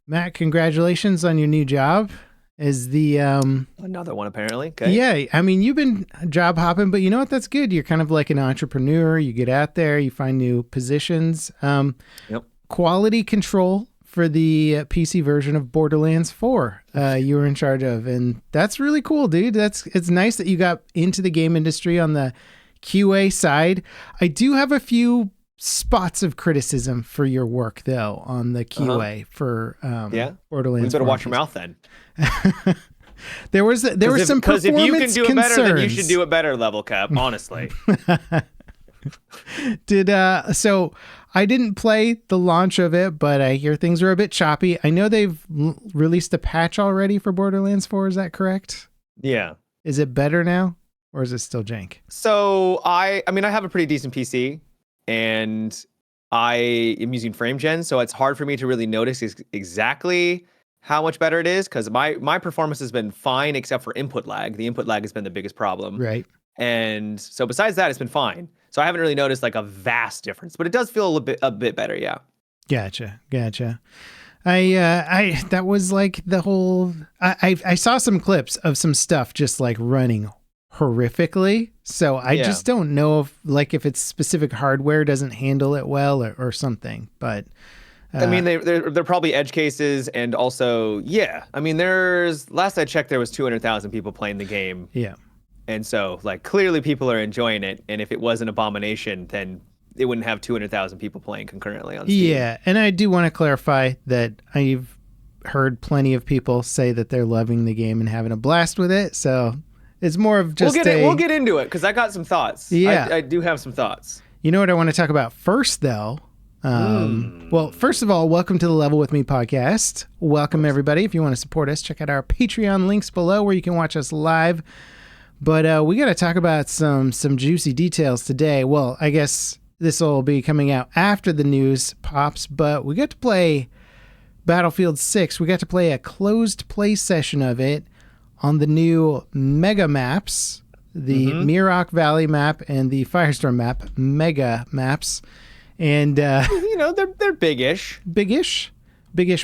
Matt, congratulations on your new job as the Another one, apparently. Okay. Yeah, I mean, you've been job hopping, but you know what? That's good. You're kind of like an entrepreneur. You get out there, you find new positions. Yep. Quality control for the PC version of Borderlands 4 you were in charge of, and that's really cool, dude. It's nice that you got into the game industry on the QA side. I do have a few spots of criticism for your work though on the QA for Borderlands. You better watch your mouth then. there was some performance because if you can do it better, then you concerns. should do it better, Level Cap. Honestly. So I didn't play the launch of it, but I hear things are a bit choppy. I know they've released a patch already for Borderlands 4. Is that correct? Yeah. Is it better now, or is it still jank? So I mean, I have a pretty decent PC, and I am using frame gen, so it's hard for me to really notice exactly how much better it is, because my performance has been fine except for input lag. The input lag has been the biggest problem. Right. And so besides that, it's been fine. So I haven't really noticed like a vast difference, but it does feel a bit better, yeah. Gotcha. I that was like the whole. I saw some clips of some stuff just like running horrifically. So I just don't know if it's specific hardware doesn't handle it well or something. But I mean, they're probably edge cases, and also I mean, last I checked, there was 200,000 people playing the game. Yeah. And so, like, clearly people are enjoying it. And if it was an abomination, then it wouldn't have 200,000 people playing concurrently on Steam. Yeah, and I do want to clarify that I've heard plenty of people say that they're loving the game and having a blast with it. So it's more of just we'll get into it, because I got some thoughts. Yeah. I do have some thoughts. You know what I want to talk about first, though? Well, first of all, welcome to the Level With Me podcast. Welcome, everybody. If you want to support us, check out our Patreon links below where you can watch us live. But we got to talk about some juicy details today. Well, I guess this will be coming out after the news pops, but we got to play Battlefield 6. We got to play a closed play session of it on the new mega maps, the Miraak Valley map and the Firestorm map, mega maps. And they're big-ish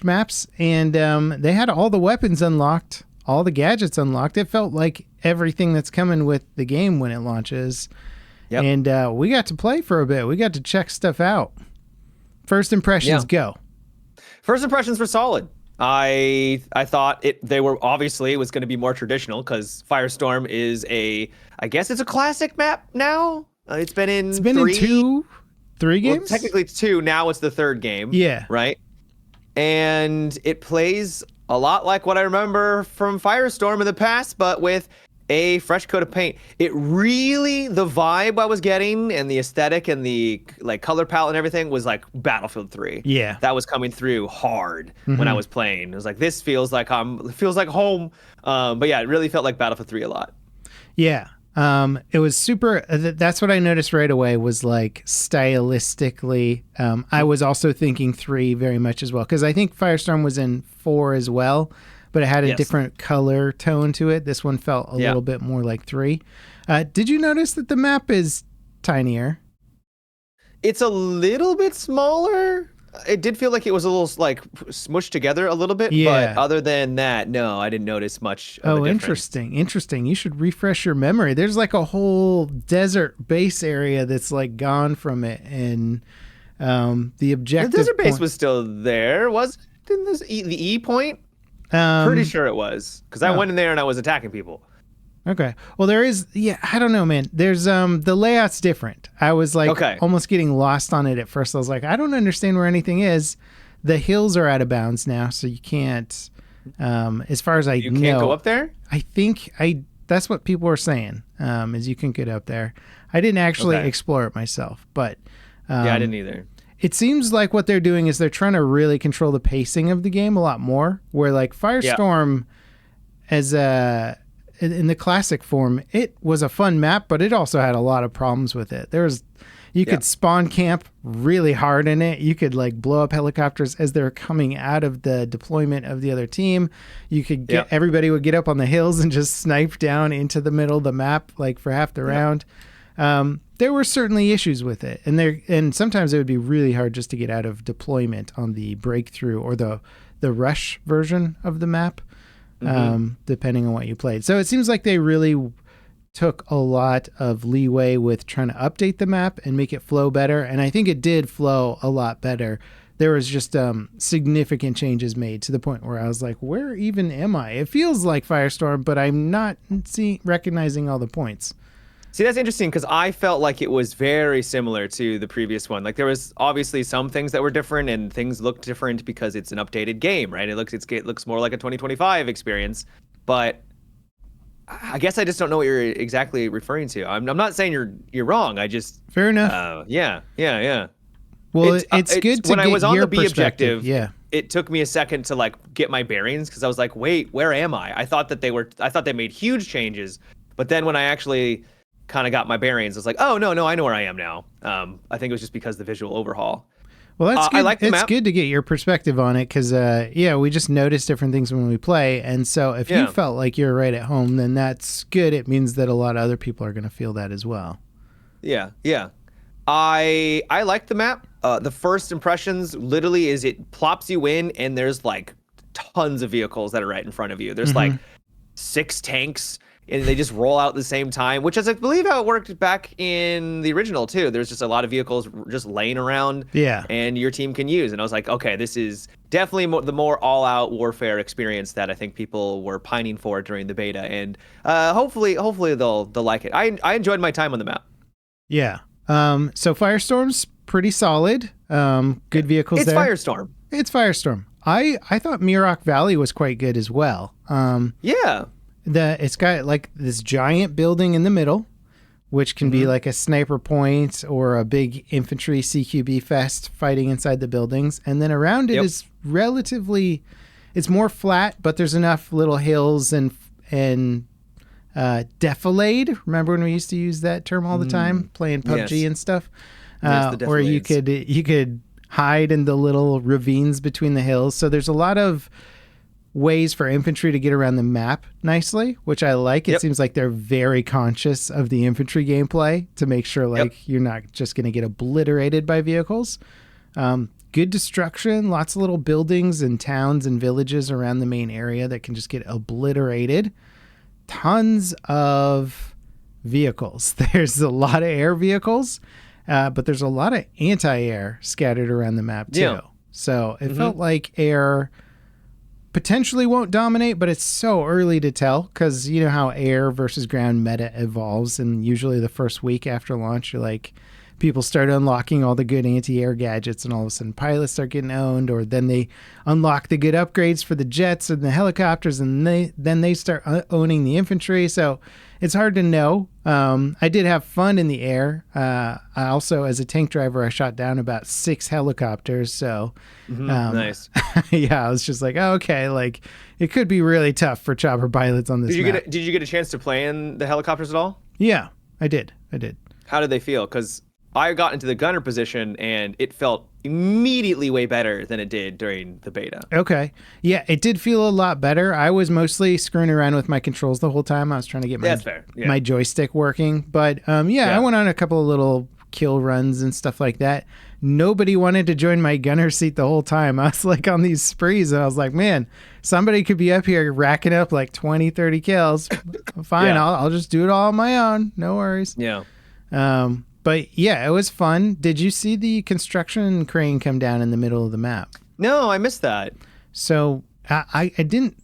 maps, and they had all the weapons unlocked, all the gadgets unlocked. It felt like everything that's coming with the game when it launches. Yep. And we got to play for a bit. We got to check stuff out. First impressions, go. First impressions were solid. I thought it was going to be more traditional, because Firestorm is I guess it's a classic map now. It's been in three games? Well, technically it's 2. Now it's the 3rd game. Yeah. Right? And it plays a lot like what I remember from Firestorm in the past, but with a fresh coat of paint. The vibe I was getting and the aesthetic and the like color palette and everything was like Battlefield 3. Yeah. That was coming through hard when I was playing. It was like, this feels like home. But yeah, it really felt like Battlefield 3 a lot. Yeah. It was super. That's what I noticed right away was like stylistically. I was also thinking 3 very much as well, because I think Firestorm was in 4 as well, but it had a different color tone to it. This one felt a little bit more like 3. Did you notice that the map is tinier? It's a little bit smaller. It did feel like it was a little like smushed together a little bit, but other than that, no, I didn't notice much of a difference. Interesting. You should refresh your memory. There's like a whole desert base area that's like gone from it, and the objective. The desert base was still there, didn't this the E point? Pretty sure it was, because I went in there and I was attacking people. Okay. Well, there is, I don't know, man. There's, the layout's different. I was like almost getting lost on it at first. I was like, I don't understand where anything is. The hills are out of bounds now, so you can't, as far as you can't go up there? I think that's what people were saying, is you can get up there. I didn't actually explore it myself, but. I didn't either. It seems like what they're doing is they're trying to really control the pacing of the game a lot more, where like Firestorm in the classic form, it was a fun map, but it also had a lot of problems with it. You could spawn camp really hard in it. You could like blow up helicopters as they're coming out of the deployment of the other team. You could everybody would get up on the hills and just snipe down into the middle of the map like for half the round. There were certainly issues with it, and sometimes it would be really hard just to get out of deployment on the breakthrough or the the rush version of the map, depending on what you played. So it seems like they really took a lot of leeway with trying to update the map and make it flow better. And I think it did flow a lot better. There was just significant changes made to the point where I was like, where even am I? It feels like Firestorm, but I'm not recognizing all the points. See, that's interesting because I felt like it was very similar to the previous one. Like there was obviously some things that were different and things looked different because it's an updated game, right? It looks more like a 2025 experience. But I guess I just don't know what you're exactly referring to. I'm not saying you're wrong. I just fair enough. Yeah. Well, it's good to when get I was on your the B objective. Yeah. It took me a second to like get my bearings because I was like, wait, where am I? I thought they made huge changes, but then when I actually kind of got my bearings, I was like, oh no, I know where I am now. I think it was just because of the visual overhaul. Well, that's good. I like the map. It's good to get your perspective on it because, we just notice different things when we play. And so if you felt like you're right at home, then that's good. It means that a lot of other people are going to feel that as well. Yeah. I like the map. The first impressions literally is it plops you in and there's like tons of vehicles that are right in front of you. There's like 6 tanks and they just roll out at the same time, which is, I believe, how it worked back in the original too. There's just a lot of vehicles just laying around, and your team can use. And I was like, okay, this is definitely the more all-out warfare experience that I think people were pining for during the beta. And hopefully they'll like it. I enjoyed my time on the map. Yeah. So Firestorm's pretty solid. Good vehicles there. It's Firestorm. I thought Miraak Valley was quite good as well. It's got like this giant building in the middle, which can be like a sniper point or a big infantry CQB fest fighting inside the buildings. And then around it is it's more flat, but there's enough little hills and defilade. Remember when we used to use that term all the time, playing PUBG and stuff? Or you could hide in the little ravines between the hills. So there's a lot of ways for infantry to get around the map nicely, which I like. It seems like they're very conscious of the infantry gameplay to make sure you're not just going to get obliterated by vehicles. Good destruction, lots of little buildings and towns and villages around the main area that can just get obliterated. Tons of vehicles. There's a lot of air vehicles, but there's a lot of anti-air scattered around the map too. So it felt like air potentially won't dominate, but it's so early to tell because you know how air versus ground meta evolves, and usually the first week after launch, you're like, people start unlocking all the good anti-air gadgets, and all of a sudden pilots start getting owned, or then they unlock the good upgrades for the jets and the helicopters, and then they start owning the infantry. So it's hard to know. I did have fun in the air. I also, as a tank driver, I shot down about 6 helicopters. So nice. I was just like, oh, okay, like it could be really tough for chopper pilots on this map. Did you get a chance to play in the helicopters at all? Yeah, I did. How did they feel? Because I got into the gunner position and it felt immediately way better than it did during the beta. Okay. Yeah, it did feel a lot better. I was mostly screwing around with my controls the whole time. I was trying to get my joystick working. But I went on a couple of little kill runs and stuff like that. Nobody wanted to join my gunner seat the whole time. I was like on these sprees and I was like, man, somebody could be up here racking up like 20, 30 kills. Fine, I'll just do it all on my own. No worries. Yeah. But yeah, it was fun. Did you see the construction crane come down in the middle of the map? No, I missed that. So I didn't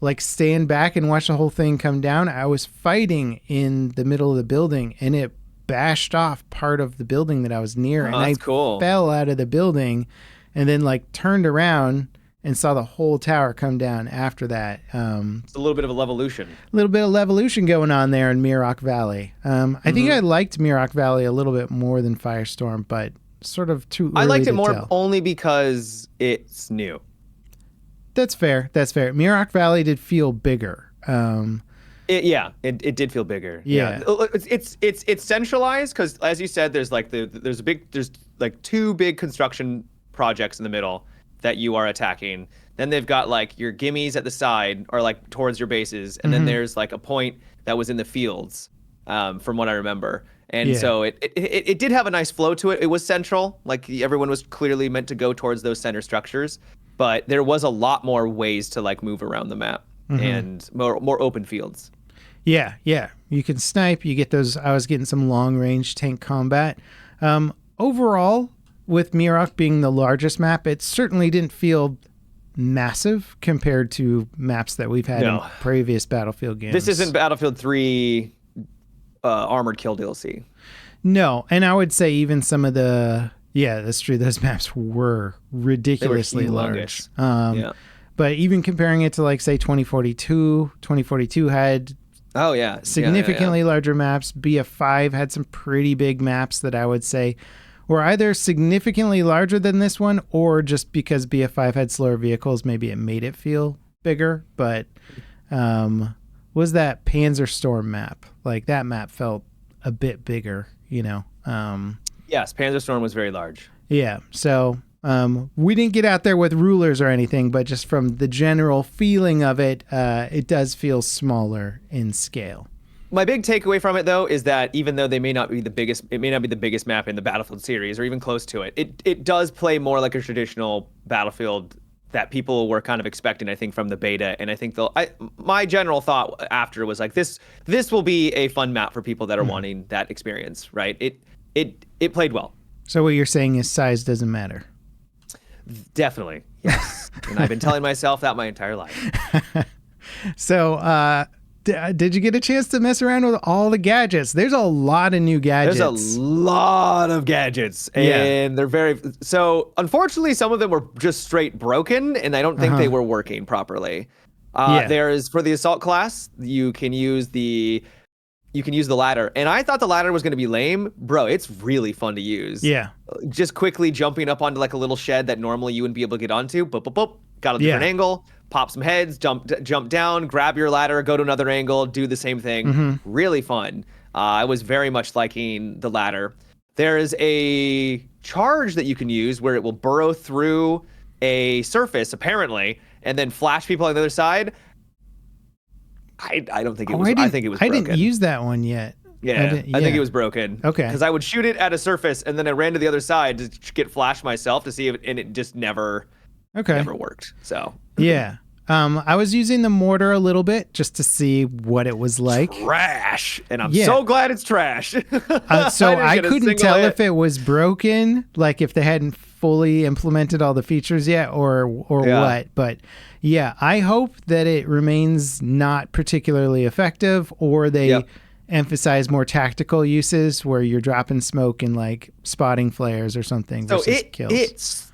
like stand back and watch the whole thing come down. I was fighting in the middle of the building and it bashed off part of the building that I was near. And I fell out of the building and then like turned around and saw the whole tower come down after that. It's a little bit of a levolution. A little bit of levolution going on there in Miraak Valley. I think I liked Miraak Valley a little bit more than Firestorm, but sort of too early to tell. I liked it more only because it's new. That's fair. Miraak Valley did feel bigger. It did feel bigger. Yeah. It's centralized because, as you said, there's like there's like 2 big construction projects in the middle that you are attacking. Then they've got like your gimmies at the side or like towards your bases. And then there's like a point that was in the fields, from what I remember. And so it did have a nice flow to it. It was central. Like everyone was clearly meant to go towards those center structures. but there was a lot more ways to like move around the map and more open fields. Yeah, you can snipe. You get those. I was getting some long range tank combat. Overall, with Miraak being the largest map, it certainly didn't feel massive compared to maps that we've had in previous Battlefield games. This isn't Battlefield 3 Armored Kill DLC. No, and I would say even some of the that's true. Those maps were ridiculously large. But even comparing it to like say 2042 had significantly larger maps. BF5 had some pretty big maps that I would say were either significantly larger than this one, or just because BF5 had slower vehicles, maybe it made it feel bigger. But was that Panzerstorm map? Like that map felt a bit bigger, you know? Yes, Panzerstorm was very large. Yeah, so we didn't get out there with rulers or anything, but just from the general feeling of it, it does feel smaller in scale. My big takeaway from it, though, is that even though it may not be the biggest map in the Battlefield series or even close to it, it does play more like a traditional Battlefield that people were kind of expecting, I think, from the beta. And I think my general thought after was like, this will be a fun map for people that are wanting that experience, right? It played well. So what you're saying is size doesn't matter. Definitely, yes. And I've been telling myself that my entire life. So, did you get a chance to mess around with all the gadgets? There's a lot of new gadgets. There's a lot of gadgets, and they're very... So, unfortunately, some of them were just straight broken, and I don't think they were working properly. There's, for the assault class, you can use the ladder, and I thought the ladder was going to be lame. Bro, it's really fun to use. Yeah. Just quickly jumping up onto like a little shed that normally you wouldn't be able to get onto. Boop, boop, boop. Got a different angle, pop some heads, jump down, grab your ladder, go to another angle, do the same thing. Really fun. I was very much liking the ladder. There is a charge that you can use where it will burrow through a surface, apparently, and then flash people on the other side. I don't think it was. I think it was broken. I didn't use that one yet. Yeah, I think it was broken. Okay. Because I would shoot it at a surface, and then I ran to the other side to get flashed myself to see if, and it just never worked. So yeah, I was using the mortar a little bit just to see what it was like. Trash, and I'm so glad it's trash. So I couldn't tell if it was broken, like if they hadn't fully implemented all the features yet, or what. But yeah, I hope that it remains not particularly effective, or they emphasize more tactical uses where you're dropping smoke and like spotting flares or something versus kills.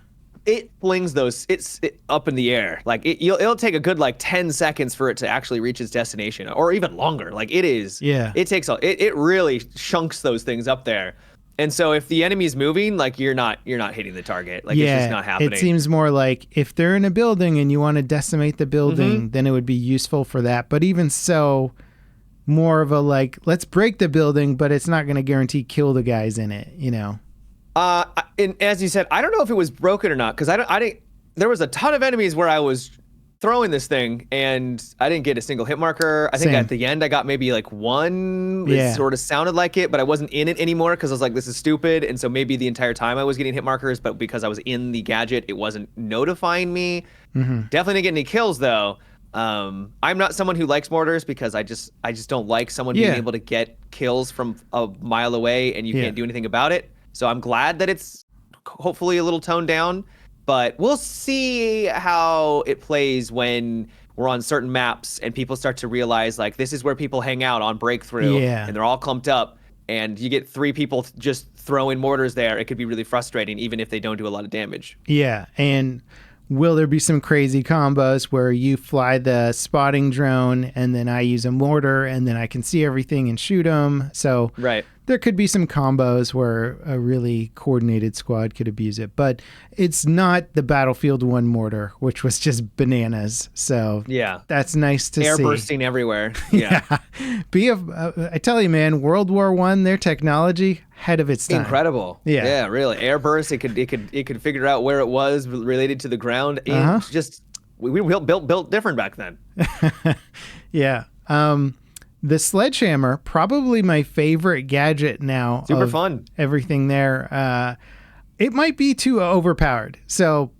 It flings those. It's up in the air. Like it'll take a good like 10 seconds for it to actually reach its destination, or even longer. Like it is. Yeah. It really chunks those things up there. And so if the enemy's moving, like you're not hitting the target. Like it's just not happening. It seems more like if they're in a building and you want to decimate the building, then it would be useful for that. But even so, more of a like, let's break the building, but it's not going to guarantee kill the guys in it, you know? And as you said, I don't know if it was broken or not, because I didn't. There was a ton of enemies where I was throwing this thing and I didn't get a single hit marker. I think at the end I got maybe like one. It sort of sounded like it, but I wasn't in it anymore because I was like, this is stupid. And so maybe the entire time I was getting hit markers, but because I was in the gadget, it wasn't notifying me. Definitely didn't get any kills though. I'm not someone who likes mortars because I just don't like someone being able to get kills from a mile away and you can't do anything about it. So I'm glad that it's hopefully a little toned down, but we'll see how it plays when we're on certain maps and people start to realize like this is where people hang out on breakthrough and they're all clumped up and you get 3 people just throwing mortars there. It could be really frustrating even if they don't do a lot of damage. Yeah, and will there be some crazy combos where you fly the spotting drone and then I use a mortar and then I can see everything and shoot them? So there could be some combos where a really coordinated squad could abuse it, but it's not the Battlefield 1 mortar, which was just bananas. So that's nice to see. Air bursting everywhere. I tell you, man, World War I, their technology ahead of its time. Incredible. Yeah, really. Air burst. It could figure out where it was related to the ground. And just we built different back then. The Sledgehammer, probably my favorite gadget now. Super fun. Everything there. It might be too overpowered. So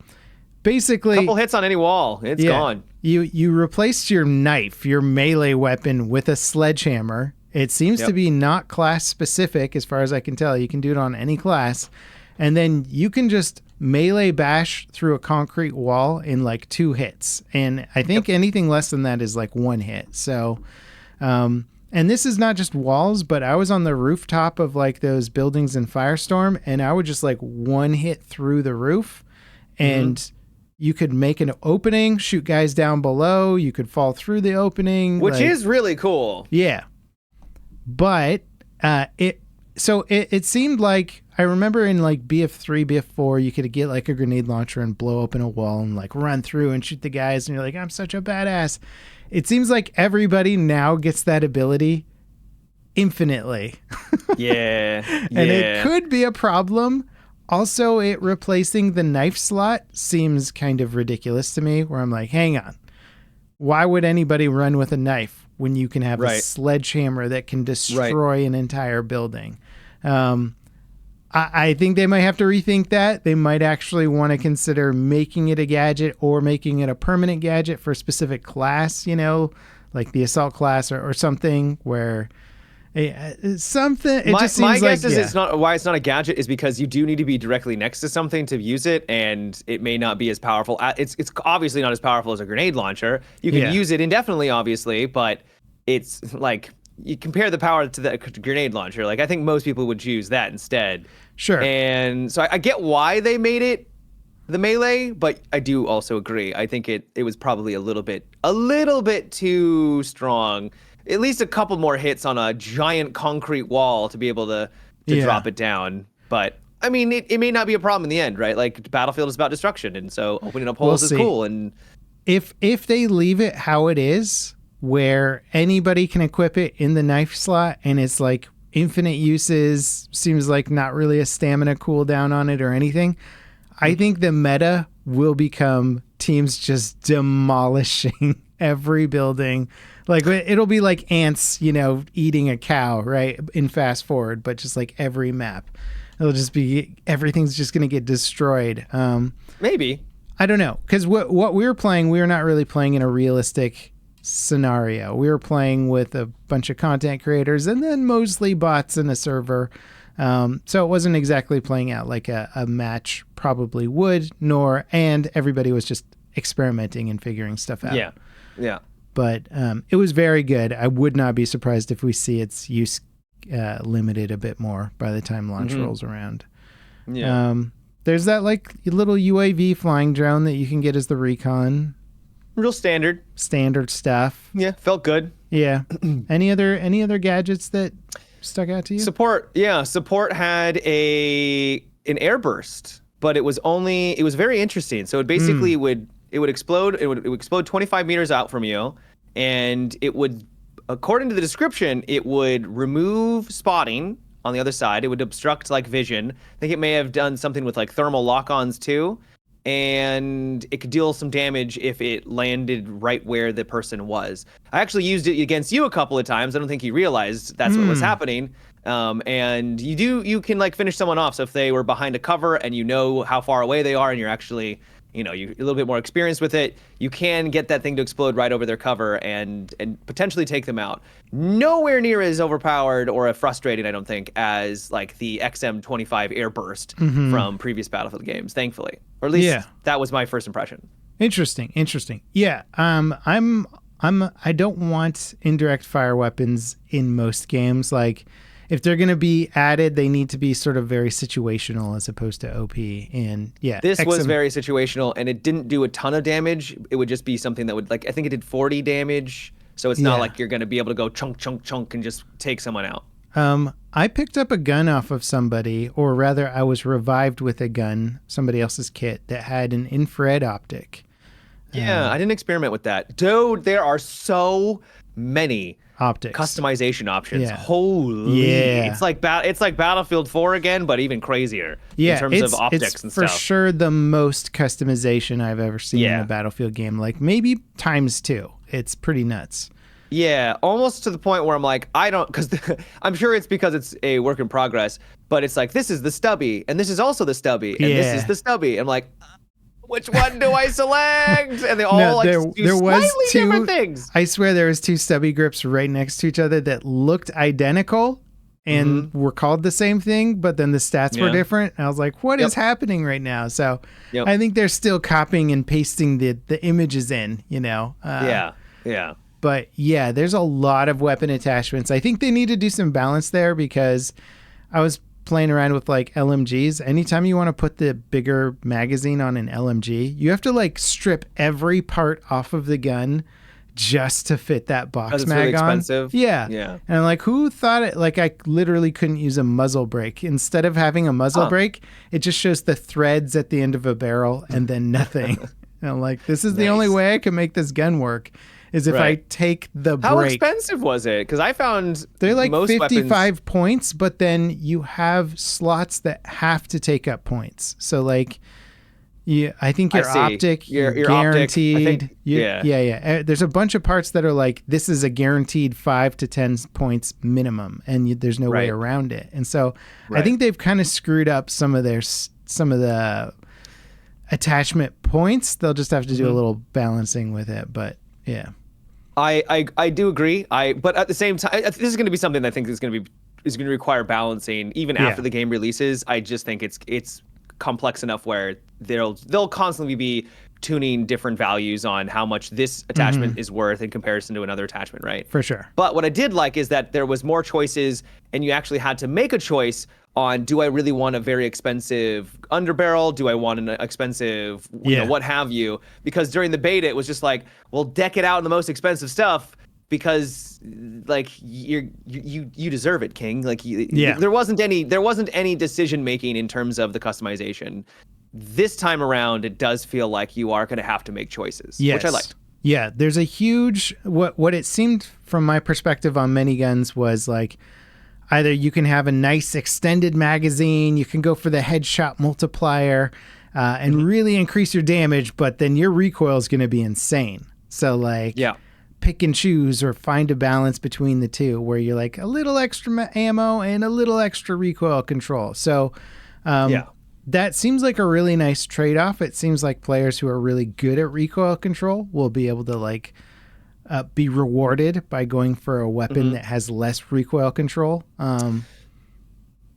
basically couple hits on any wall, it's gone. You replaced your knife, your melee weapon, with a sledgehammer. It seems to be not class specific as far as I can tell. You can do it on any class. And then you can just melee bash through a concrete wall in like 2 hits. And I think anything less than that is like 1 hit. So, and this is not just walls, but I was on the rooftop of like those buildings in Firestorm, and I would just like 1 hit through the roof, and you could make an opening, shoot guys down below. You could fall through the opening. Which is really cool. Yeah. But it seemed like, I remember in like BF3, BF4, you could get like a grenade launcher and blow open a wall and like run through and shoot the guys, and you're like, I'm such a badass. It seems like everybody now gets that ability infinitely. Yeah. And it could be a problem. Also, it replacing the knife slot seems kind of ridiculous to me, where I'm like, hang on. Why would anybody run with a knife when you can have a sledgehammer that can destroy an entire building? I think they might have to rethink that. They might actually want to consider making it a gadget or making it a permanent gadget for a specific class, you know, like the assault class or something where something. It just seems my like, guess is it's not why it's not a gadget is because you do need to be directly next to something to use it, and it may not be as powerful. It's obviously not as powerful as a grenade launcher. You can use it indefinitely, obviously, but it's like, you compare the power to the grenade launcher. Like, I think most people would choose that instead. Sure. And so I get why they made it the melee, but I do also agree. I think it was probably a little bit too strong. At least a couple more hits on a giant concrete wall to be able to drop it down. But I mean, it may not be a problem in the end, right? Like, Battlefield is about destruction, and so opening up holes is cool. And if they leave it how it is, where anybody can equip it in the knife slot, and it's like infinite uses, seems like not really a stamina cooldown on it or anything, I think the meta will become teams just demolishing every building. Like, it'll be like ants, you know, eating a cow, right, in Fast Forward, but just like every map. It'll just be, everything's just going to get destroyed. Maybe. I don't know, because what we were playing, we were not really playing in a realistic scenario. We were playing with a bunch of content creators and then mostly bots in a server. So it wasn't exactly playing out like a match probably would, and everybody was just experimenting and figuring stuff out. Yeah. But it was very good. I would not be surprised if we see its use limited a bit more by the time launch rolls around. Yeah. There's that like little UAV flying drone that you can get as the recon. Real standard stuff. Yeah, felt good. Yeah. Any other gadgets that stuck out to you? Support had an airburst, but it was very interesting. So it basically would explode. It would explode 25 meters out from you, and it would, according to the description, it would remove spotting on the other side. It would obstruct like vision. I think it may have done something with like thermal lock-ons too. And it could deal some damage if it landed right where the person was. I actually used it against you a couple of times. I don't think you realized that's what was happening. And you can like finish someone off. So if they were behind a cover and you know how far away they are, and you're actually, you know, you're a little bit more experienced with it, you can get that thing to explode right over their cover and potentially take them out. Nowhere near as overpowered or frustrating, I don't think, as like the XM25 airburst from previous Battlefield games, thankfully. Or at least that was my first impression. Interesting. Yeah. I don't want indirect fire weapons in most games. Like, if they're going to be added, they need to be sort of very situational as opposed to OP. And this was very situational, and it didn't do a ton of damage. It would just be something that would, like, I think it did 40 damage. So it's not like you're going to be able to go chunk and just take someone out. I picked up a gun off of somebody, or rather I was revived with a gun, somebody else's kit, that had an infrared optic. Yeah, I didn't experiment with that. Dude, there are so many optics customization options. Holy. It's like Battlefield 4 again, but even crazier in terms of optics and stuff. It's for sure the most customization I've ever seen in a Battlefield game. Like, maybe times 2. It's pretty nuts. Yeah, almost to the point where I'm like, because I'm sure it's because it's a work in progress, but it's like, this is the stubby, and this is also the stubby, and this is the stubby. I'm like, which one do I select? And they all do slightly different things. I swear there was 2 stubby grips right next to each other that looked identical and were called the same thing, but then the stats were different. And I was like, what is happening right now? So I think they're still copying and pasting the images in, you know? Yeah. But yeah, there's a lot of weapon attachments. I think they need to do some balance there because I was playing around with like LMGs. Anytime you want to put the bigger magazine on an LMG, you have to like strip every part off of the gun just to fit that box mag really on. Expensive. Yeah. And I'm like, who thought it? Like, I literally couldn't use a muzzle brake. Instead of having a muzzle brake, it just shows the threads at the end of a barrel and then nothing. And I'm like, this is the only way I can make this gun work. Is if I take the break. How expensive was it? Because I found they're like most 55 points, but then you have slots that have to take up points. So like, I think your optic, you're guaranteed. Optic, yeah. There's a bunch of parts that are like, this is a guaranteed 5 to 10 points minimum, and there's no way around it. And so I think they've kind of screwed up some of the attachment points. They'll just have to do a little balancing with it, but. Yeah, I do agree. But at the same time, this is going to be something that I think is going to require balancing even after the game releases. I just think it's complex enough where they'll constantly be tuning different values on how much this attachment is worth in comparison to another attachment, right? For sure. But what I did like is that there was more choices, and you actually had to make a choice on, do I really want a very expensive underbarrel? Do I want an expensive, you know, what have you? Because during the beta, it was just like, well, deck it out in the most expensive stuff because, like, you deserve it, King. Like, there wasn't any decision making in terms of the customization. This time around, it does feel like you are going to have to make choices, which I liked. Yeah, there's a huge what it seemed from my perspective on many guns was like. Either you can have a nice extended magazine, you can go for the headshot multiplier and really increase your damage, but then your recoil is going to be insane. So like pick and choose or find a balance between the two where you're like a little extra ammo and a little extra recoil control. So that seems like a really nice trade-off. It seems like players who are really good at recoil control will be able to like be rewarded by going for a weapon that has less recoil control.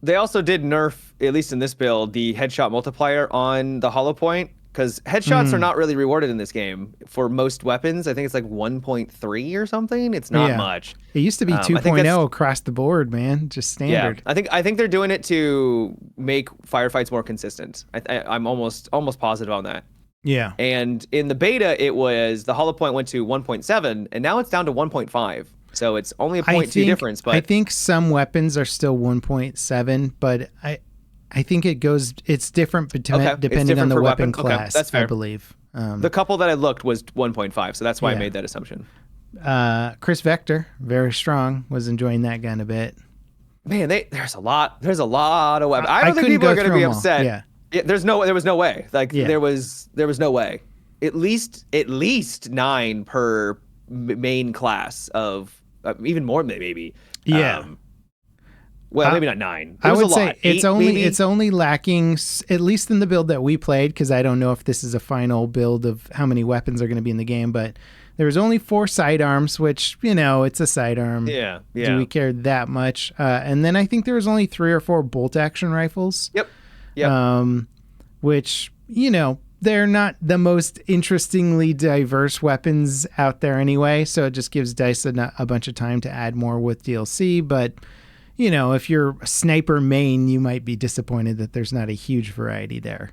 They also did nerf, at least in this build, the headshot multiplier on the hollow point, because headshots are not really rewarded in this game for most weapons. I think it's like 1.3 or something. It's not much. It used to be 2.0 across the board, man. Just standard. Yeah, I think they're doing it to make firefights more consistent. I'm almost positive on that. Yeah. And in the beta, it was the hollow point went to 1.7, and now it's down to 1.5. So it's only a 0.2 difference. But I think some weapons are still 1.7, but I think it's different depending on the weapon class. That's fair. I believe. The couple that I looked was 1.5, so that's why I made that assumption. Chris Vector, very strong, was enjoying that gun a bit. Man, there's a lot of weapons. I don't think people are going to be upset. Yeah, there was no way. Like there was no way. At least 9 per main class of even more maybe. Yeah. Well, maybe not 9. I would say it's only lacking, at least in the build that we played, because I don't know if this is a final build of how many weapons are going to be in the game, but there was only 4 sidearms, which, it's a sidearm. Yeah. Do we care that much? And then I think there was only 3 or 4 bolt action rifles. Yep. Which, they're not the most interestingly diverse weapons out there anyway, so it just gives DICE a bunch of time to add more with DLC, but... if you're a sniper main, you might be disappointed that there's not a huge variety there.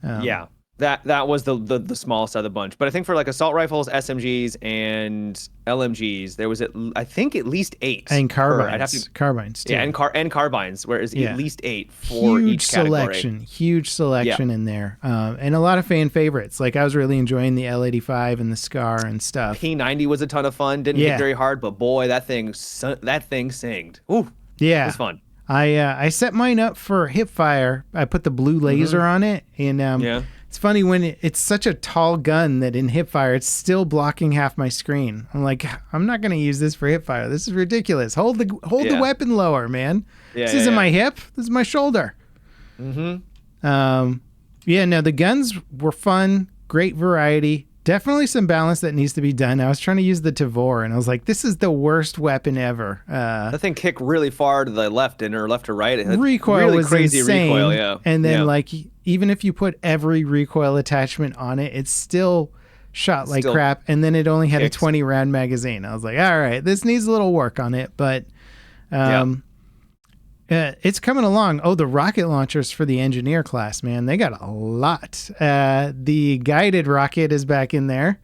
That was the smallest of the bunch. But I think for like assault rifles, SMGs, and LMGs, there was I think at least 8. And carbines. Carbines too. Yeah, and carbines, whereas at least 8 for each category. Huge selection in there. And a lot of fan favorites. Like I was really enjoying the L85 and the SCAR and stuff. P90 was a ton of fun. Didn't hit very hard, but boy, that thing singed. Ooh. Yeah. It was fun. I set mine up for hipfire. I put the blue laser on it, and it's funny when it's such a tall gun that in hipfire it's still blocking half my screen. I'm like, I'm not going to use this for hipfire. This is ridiculous. Hold the weapon lower, man. This isn't my hip. This is my shoulder. Yeah, no, the guns were fun, great variety. Definitely some balance that needs to be done. I was trying to use the Tavor, and I was like, this is the worst weapon ever. That thing kicked really far to the left or left to right. It had recoil really was crazy insane. Recoil, yeah. And then, yeah. like, even if you put every recoil attachment on it, it still shot like crap. And then it only had a 20-round magazine. I was like, all right, this needs a little work on it. But it's coming along. Oh, the rocket launchers for the engineer class, man. They got a lot. The guided rocket is back in there.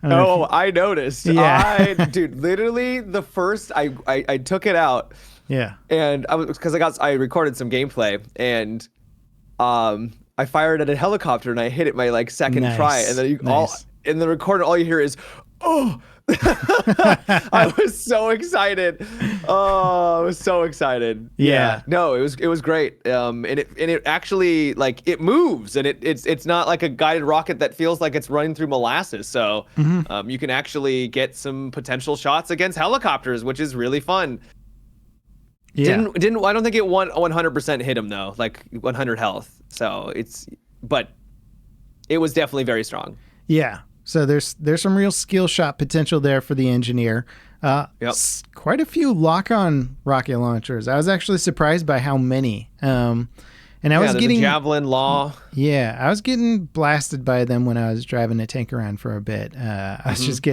I noticed. Yeah. Dude, literally the first I took it out. Yeah. And I recorded some gameplay, and I fired at a helicopter and I hit it my like second try, and then in the recording all you hear is oh. I was so excited. Oh, I was so excited. Yeah. No, it was great. And it actually like it moves, and it's not like a guided rocket that feels like it's running through molasses. So you can actually get some potential shots against helicopters, which is really fun. Yeah. I don't think it 100% hit him though, like 100 health. So but it was definitely very strong. Yeah. So there's some real skill shot potential there for the engineer. Quite a few lock-on rocket launchers. I was actually surprised by how many. And I was getting the Javelin Law. Yeah, I was getting blasted by them when I was driving a tank around for a bit. I was just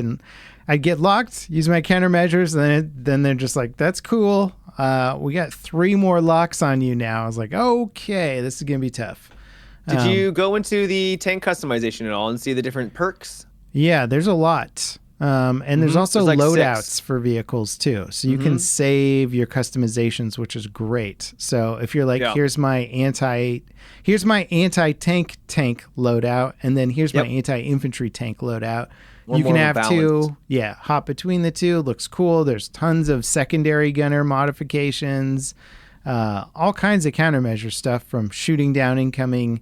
I'd get locked, use my countermeasures, and then they're just like, "That's cool. We got 3 more locks on you now." I was like, "Okay, this is gonna be tough." Did you go into the tank customization at all and see the different perks? Yeah, there's a lot. And there's also like loadouts 6 for vehicles too. So you can save your customizations, which is great. So if you're like, here's my anti-tank loadout, and then here's my anti-infantry tank loadout. You can have two. Yeah, hop between the two. Looks cool. There's tons of secondary gunner modifications. All kinds of countermeasure stuff, from shooting down incoming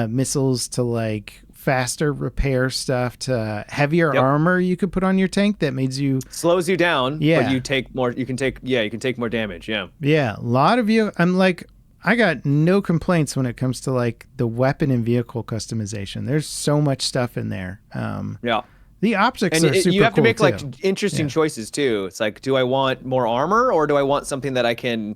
missiles to like faster repair stuff to heavier armor you could put on your tank that makes you slows you down. But you take more. You can take more damage. Yeah. A lot of you. I'm like, I got no complaints when it comes to like the weapon and vehicle customization. There's so much stuff in there. The optics are super cool. You have to make too. like interesting choices too. It's like, do I want more armor, or do I want something that I can?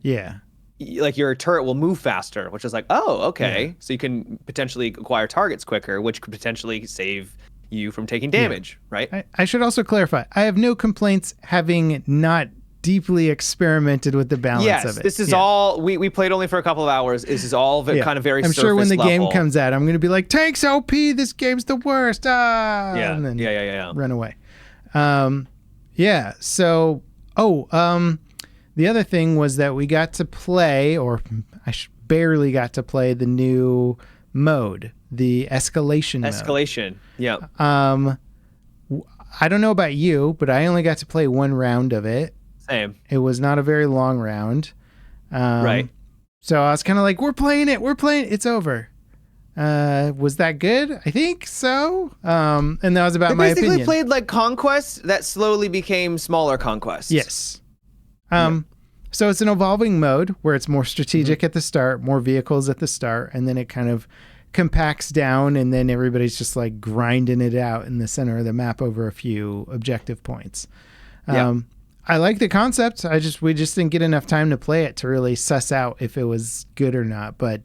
Like your turret will move faster, which is like, oh, okay. So you can potentially acquire targets quicker, which could potentially save you from taking damage, right? I should also clarify, I have no complaints having not deeply experimented with the balance of it. This is all, we played only for a couple of hours. This is all kind of very I'm sure when the level. game comes out, I'm going to be like, tanks OP, this game's the worst. And then run away. The other thing was that we got to play, or barely got to play, the new mode, the Escalation Mode. Escalation, yeah. I don't know about you, but I only got to play 1 round of it. Same. It was not a very long round. Right. So I was kind of like, we're playing it. It's over. Was that good? I think so. And that was about my opinion. Basically played like Conquest that slowly became smaller Conquests. Yes. So it's an evolving mode where it's more strategic at the start, more vehicles at the start, and then it kind of compacts down, and then everybody's just like grinding it out in the center of the map over a few objective points. I like the concept. We just didn't get enough time to play it to really suss out if it was good or not. But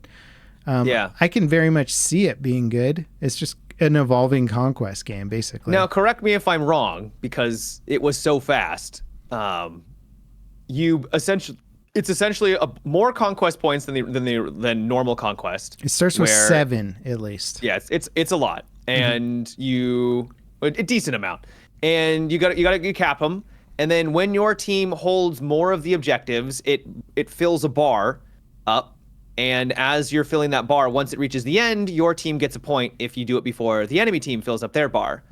I can very much see it being good. It's just an evolving Conquest game, basically. Now, correct me if I'm wrong, because it was so fast. It's essentially more conquest points than normal conquest. It starts with 7 at least. Yeah, it's a lot, and a decent amount, and you cap them, and then when your team holds more of the objectives, it fills a bar up, and as you're filling that bar, once it reaches the end, your team gets a point if you do it before the enemy team fills up their bar,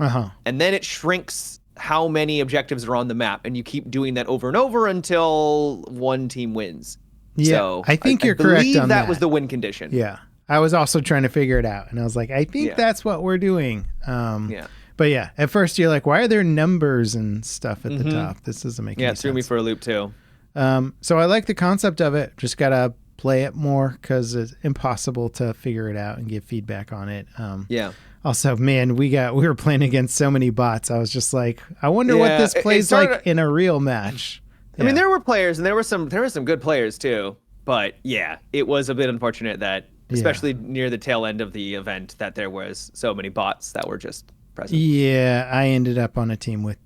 and then it shrinks how many objectives are on the map, and you keep doing that over and over until one team wins. So I think you're correct on that. That was the win condition. Yeah, I was also trying to figure it out, and I was like, I think that's what we're doing. But at first you're like, why are there numbers and stuff at the top? This doesn't make any sense. Yeah, it threw me for a loop too. So I like the concept of it. Just gotta play it more because it's impossible to figure it out and give feedback on it. Yeah. Also, man, we were playing against so many bots. I was just like, I wonder what this plays like in a real match. I mean, there were players, and there were some good players too. But yeah, it was a bit unfortunate that, especially near the tail end of the event, that there was so many bots that were just present. Yeah, I ended up on a team with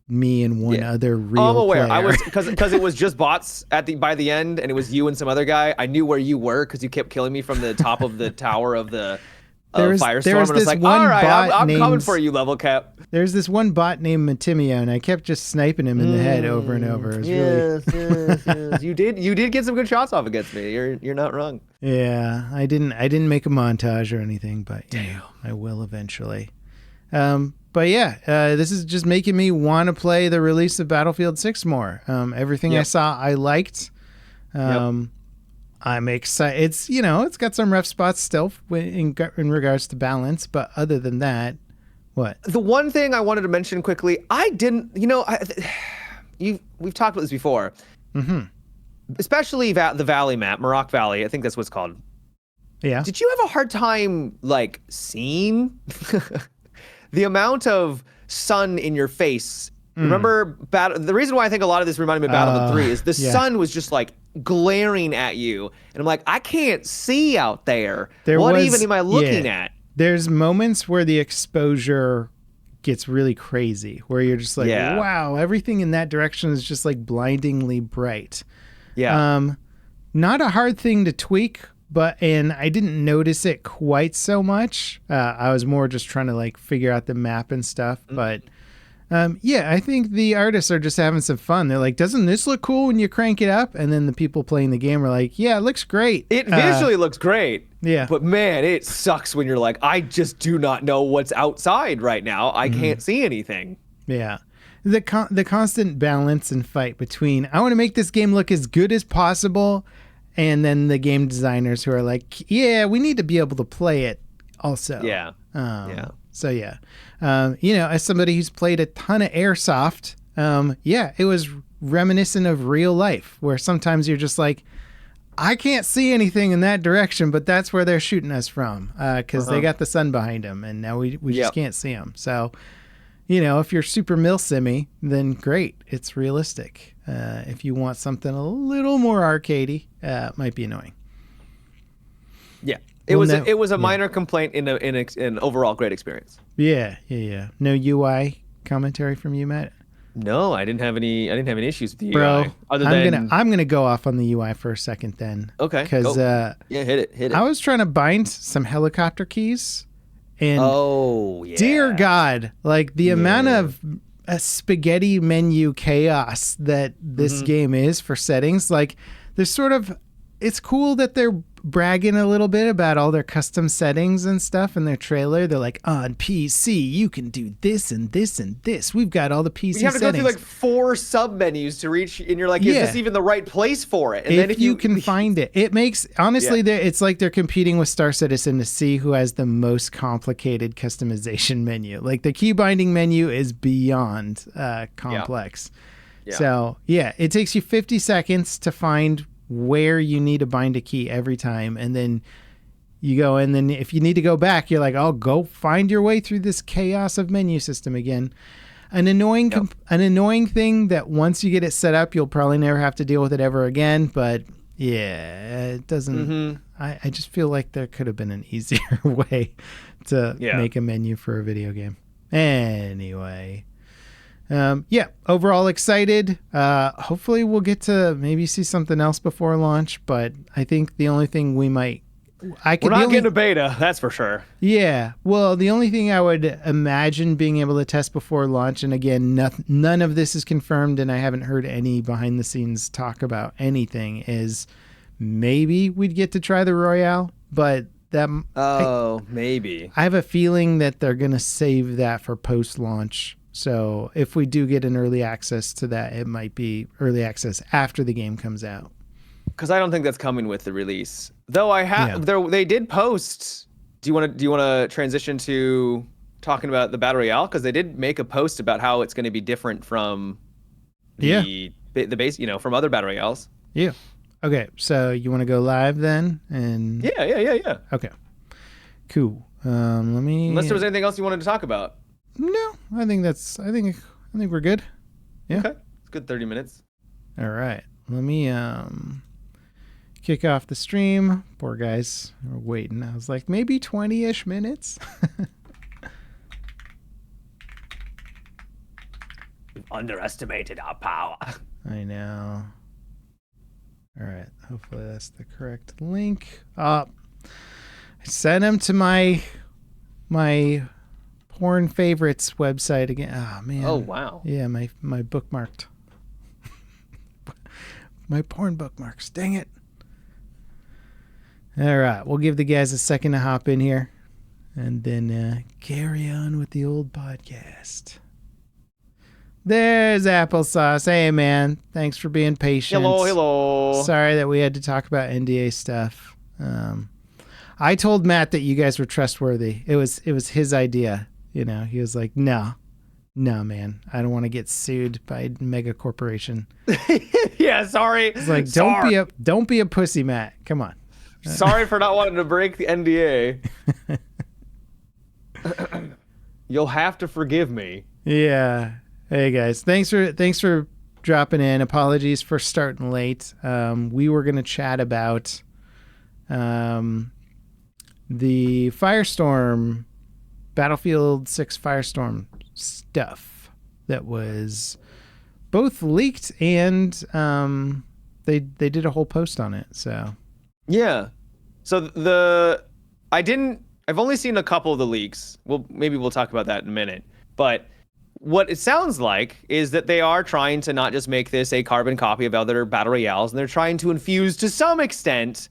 me and one other real I'm aware. player. I was because it was just bots by the end, and it was you and some other guy. I knew where you were because you kept killing me from the top of the tower of the Firestorm. And I was like, all right, I'm coming for you, level cap. There's this one bot named Matimio, and I kept just sniping him in the head over and over. It was yes. You did get some good shots off against me. You're not wrong. Yeah, I didn't make a montage or anything, but I will eventually. But yeah, this is just making me want to play the release of Battlefield 6 more. Everything I saw, I liked. I'm excited. It's got some rough spots still in regards to balance, but other than that, what? The one thing I wanted to mention quickly, we've talked about this before. Mm-hmm. Especially the Valley map, Miraak Valley. I think that's what it's called. Yeah. Did you have a hard time seeing the amount of sun in your face? Remember, the reason why I think a lot of this reminded me of Battlefield 3 is the sun was just glaring at you, and I'm like, I can't see out there. What even am I looking at? There's moments where the exposure gets really crazy, where you're just like, wow, everything in that direction is just blindingly bright. Yeah. Not a hard thing to tweak, and I didn't notice it quite so much. I was more just trying to figure out the map and stuff, but I think the artists are just having some fun. They're like, doesn't this look cool when you crank it up? And then the people playing the game are like, yeah, it looks great. It visually looks great. Yeah. But man, it sucks when you're like, I just do not know what's outside right now. I can't see anything. Yeah. The constant balance and fight between, I want to make this game look as good as possible, and then the game designers who are like, yeah, we need to be able to play it also. Yeah. So yeah, as somebody who's played a ton of airsoft, it was reminiscent of real life, where sometimes you're just like, I can't see anything in that direction, but that's where they're shooting us from, because they got the sun behind them, and now we just can't see them. So, if you're super milsimmy, then great, it's realistic. If you want something a little more arcadey, it might be annoying. Yeah. It was a minor complaint in an overall great experience. Yeah. No UI commentary from you, Matt? No, I didn't have any issues with the UI. Bro, I'm gonna go off on the UI for a second then. Okay. Because hit it. I was trying to bind some helicopter keys, and dear God, the amount of spaghetti menu chaos that this game is for settings. There's it's cool that they're bragging a little bit about all their custom settings and stuff in their trailer. They're like, on PC, you can do this and this and this. We've got all the PC settings. You have to go through 4 sub-menus to reach, and you're like, is this even the right place for it? And if you can find it. It makes, honestly, it's like they're competing with Star Citizen to see who has the most complicated customization menu. The key binding menu is beyond complex. Yeah. So, it takes you 50 seconds to find where you need to bind a key every time, and then you go, and then if you need to go back, you're like, oh, go find your way through this chaos of menu system again. An annoying thing that once you get it set up, you'll probably never have to deal with it ever again, but it doesn't I just feel like there could have been an easier way to make a menu for a video game. Anyway, overall excited. Hopefully we'll get to maybe see something else before launch, but I think the only thing we're not getting a beta, that's for sure. Yeah. Well, the only thing I would imagine being able to test before launch, and again, none of this is confirmed, and I haven't heard any behind the scenes talk about anything, is maybe we'd get to try the Royale, but maybe. I have a feeling that they're going to save that for post-launch. So if we do get an early access to that, it might be early access after the game comes out. Because I don't think that's coming with the release. Though they did post. Do you want to transition to talking about the Battle Royale? Because they did make a post about how it's going to be different from the base, from other Battle Royales. Yeah. Okay, so you want to go live then? And Yeah. Okay, cool. Let me. Unless there was anything else you wanted to talk about. No, I think we're good. Yeah. Okay, it's good 30 minutes. All right, let me kick off the stream. Poor guys are waiting. I was like, maybe 20-ish minutes. We've underestimated our power. I know. All right, hopefully that's the correct link. I sent him to my porn favorites website again. Oh man. Oh wow. Yeah, my bookmarked. My porn bookmarks. Dang it. All right, we'll give the guys a second to hop in here, and then carry on with the old podcast. There's Applesauce. Hey man, thanks for being patient. Hello. Sorry that we had to talk about NDA stuff. I told Matt that you guys were trustworthy. It was his idea. You know, he was like, no, man, I don't want to get sued by a mega corporation. Yeah, sorry. It's like, don't be a pussy, Matt. Come on. Sorry for not wanting to break the NDA. You'll have to forgive me. Yeah. Hey guys, thanks for dropping in. Apologies for starting late. We were gonna chat about the Firestorm, Battlefield 6 Firestorm stuff that was both leaked and they did a whole post on it. So yeah, so I've only seen a couple of the leaks. Maybe we'll talk about that in a minute, but. What it sounds like is that they are trying to not just make this a carbon copy of other battle royales, and they're trying to infuse, to some extent,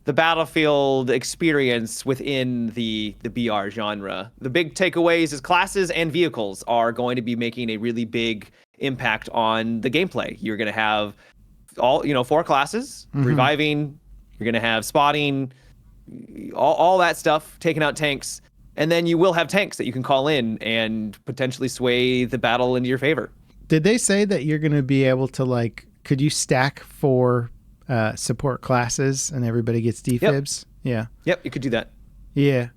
the Battlefield experience within the BR genre. The big takeaways is classes and vehicles are going to be making a really big impact on the gameplay. You're going to have all 4 classes, reviving. You're going to have spotting, all that stuff, taking out tanks. And then you will have tanks that you can call in and potentially sway the battle into your favor. Did they say that you're going to be able to, could you stack 4 support classes and everybody gets defibs? Yep. Yeah. Yep, you could do that. Yeah.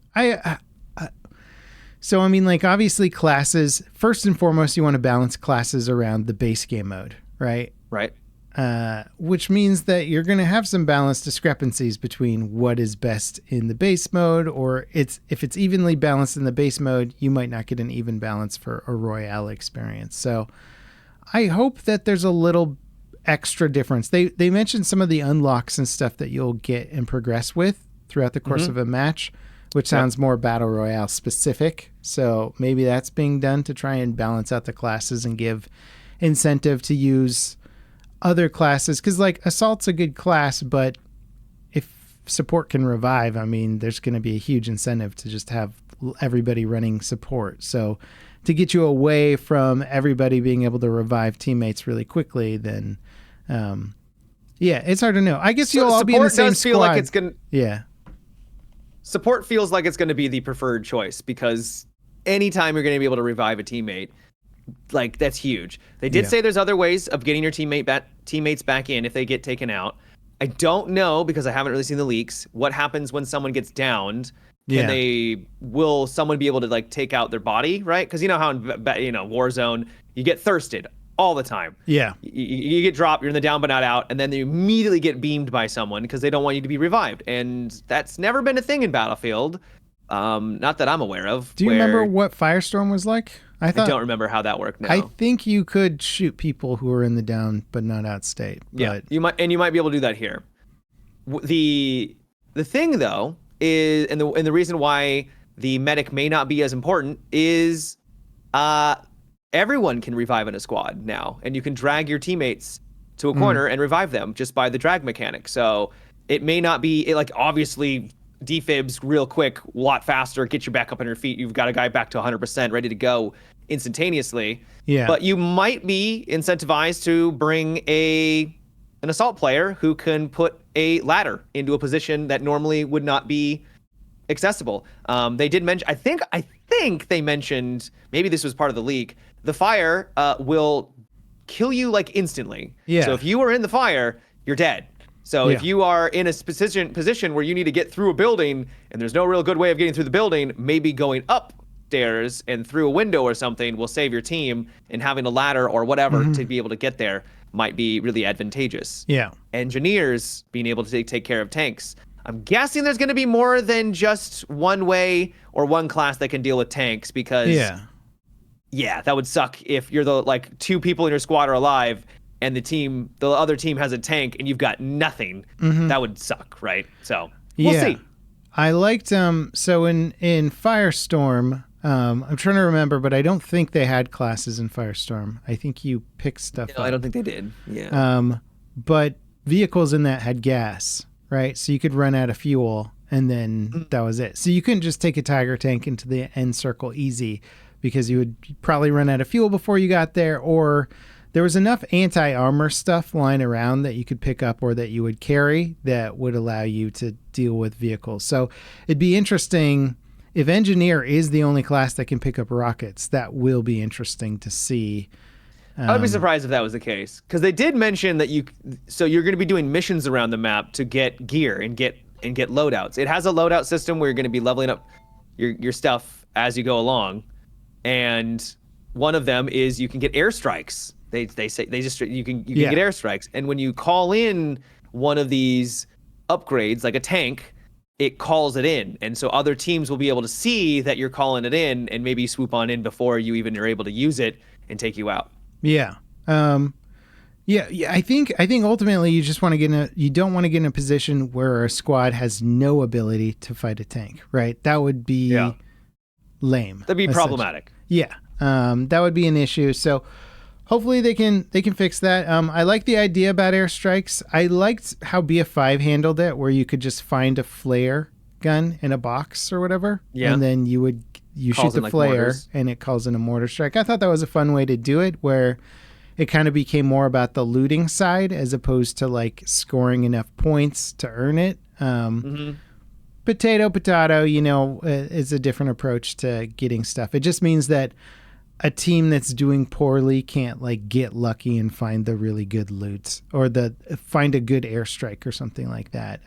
So, I mean, obviously classes, first and foremost, you want to balance classes around the base game mode, right? Right. Which means that you're going to have some balance discrepancies between what is best in the base mode, or if it's evenly balanced in the base mode, you might not get an even balance for a Royale experience. So I hope that there's a little extra difference. They mentioned some of the unlocks and stuff that you'll get and progress with throughout the course of a match, which sounds more Battle Royale specific. So maybe that's being done to try and balance out the classes and give incentive to use other classes, because Assault's a good class, but if support can revive, I mean, there's going to be a huge incentive to just have everybody running support. So to get you away from everybody being able to revive teammates really quickly, then it's hard to know. I guess you'll all be in the same squad. Feel like it's gonna, yeah. Support feels like it's going to be the preferred choice, because anytime you're going to be able to revive a teammate, that's huge. They did say there's other ways of getting your teammates back in if they get taken out. I don't know, because I haven't really seen the leaks, what happens when someone gets downed. Will someone be able to take out their body, right? Because you know how in Warzone you get thirsted all the time. Yeah. You get dropped, you're in the down but not out, and then you immediately get beamed by someone because they don't want you to be revived. And that's never been a thing in Battlefield. Not that I'm aware of. Do you remember what Firestorm was like? I don't remember how that worked now. I think you could shoot people who are in the down but not out state. Yeah, you might be able to do that here. The thing though is, and the reason why the medic may not be as important is, everyone can revive in a squad now, and you can drag your teammates to a corner and revive them just by the drag mechanic. So it may not be obviously defibs real quick, a lot faster, get you back up on your feet. You've got a guy back to 100%, ready to go instantaneously. Yeah. But you might be incentivized to bring an assault player who can put a ladder into a position that normally would not be accessible. They did mention, I think they mentioned, maybe this was part of the leak, the fire will kill you instantly. Yeah. So if you are in the fire, you're dead. So if you are in a position where you need to get through a building and there's no real good way of getting through the building, maybe going upstairs and through a window or something will save your team, and having a ladder or whatever to be able to get there might be really advantageous. Yeah. Engineers being able to take care of tanks. I'm guessing there's going to be more than just one way or one class that can deal with tanks, because that would suck if you're the like 2 people in your squad are alive and the other team has a tank and you've got nothing. That would suck, right? So we'll see. I liked so in Firestorm, I'm trying to remember, but I don't think they had classes in Firestorm. I think you picked stuff up. I don't think they did. Yeah. But vehicles in that had gas, right? So you could run out of fuel and then that was it. So you couldn't just take a Tiger tank into the end circle easy, because you would probably run out of fuel before you got there, or there was enough anti-armor stuff lying around that you could pick up or that you would carry that would allow you to deal with vehicles. So it'd be interesting if Engineer is the only class that can pick up rockets. That will be interesting to see. I would be surprised if that was the case, because they did mention that you're going to be doing missions around the map to get gear and get loadouts. It has a loadout system where you're going to be leveling up your stuff as you go along, and one of them is you can get airstrikes. They say you can get airstrikes, and when you call in one of these upgrades, like a tank, it calls it in, and so other teams will be able to see that you're calling it in and maybe swoop on in before you even are able to use it and take you out. Yeah. I think ultimately you just want to you don't want to get in a position where a squad has no ability to fight a tank, right? That would be lame. That'd be problematic. Yeah. That would be an issue. So hopefully they can fix that. I like the idea about airstrikes. I liked how BF5 handled it, where you could just find a flare gun in a box or whatever, and then you shoot the flare and it calls in a mortar strike. I thought that was a fun way to do it, where it kind of became more about the looting side as opposed to like scoring enough points to earn it. Potato, is a different approach to getting stuff. It just means that a team that's doing poorly can't like get lucky and find the really good loot or find a good airstrike or something like that.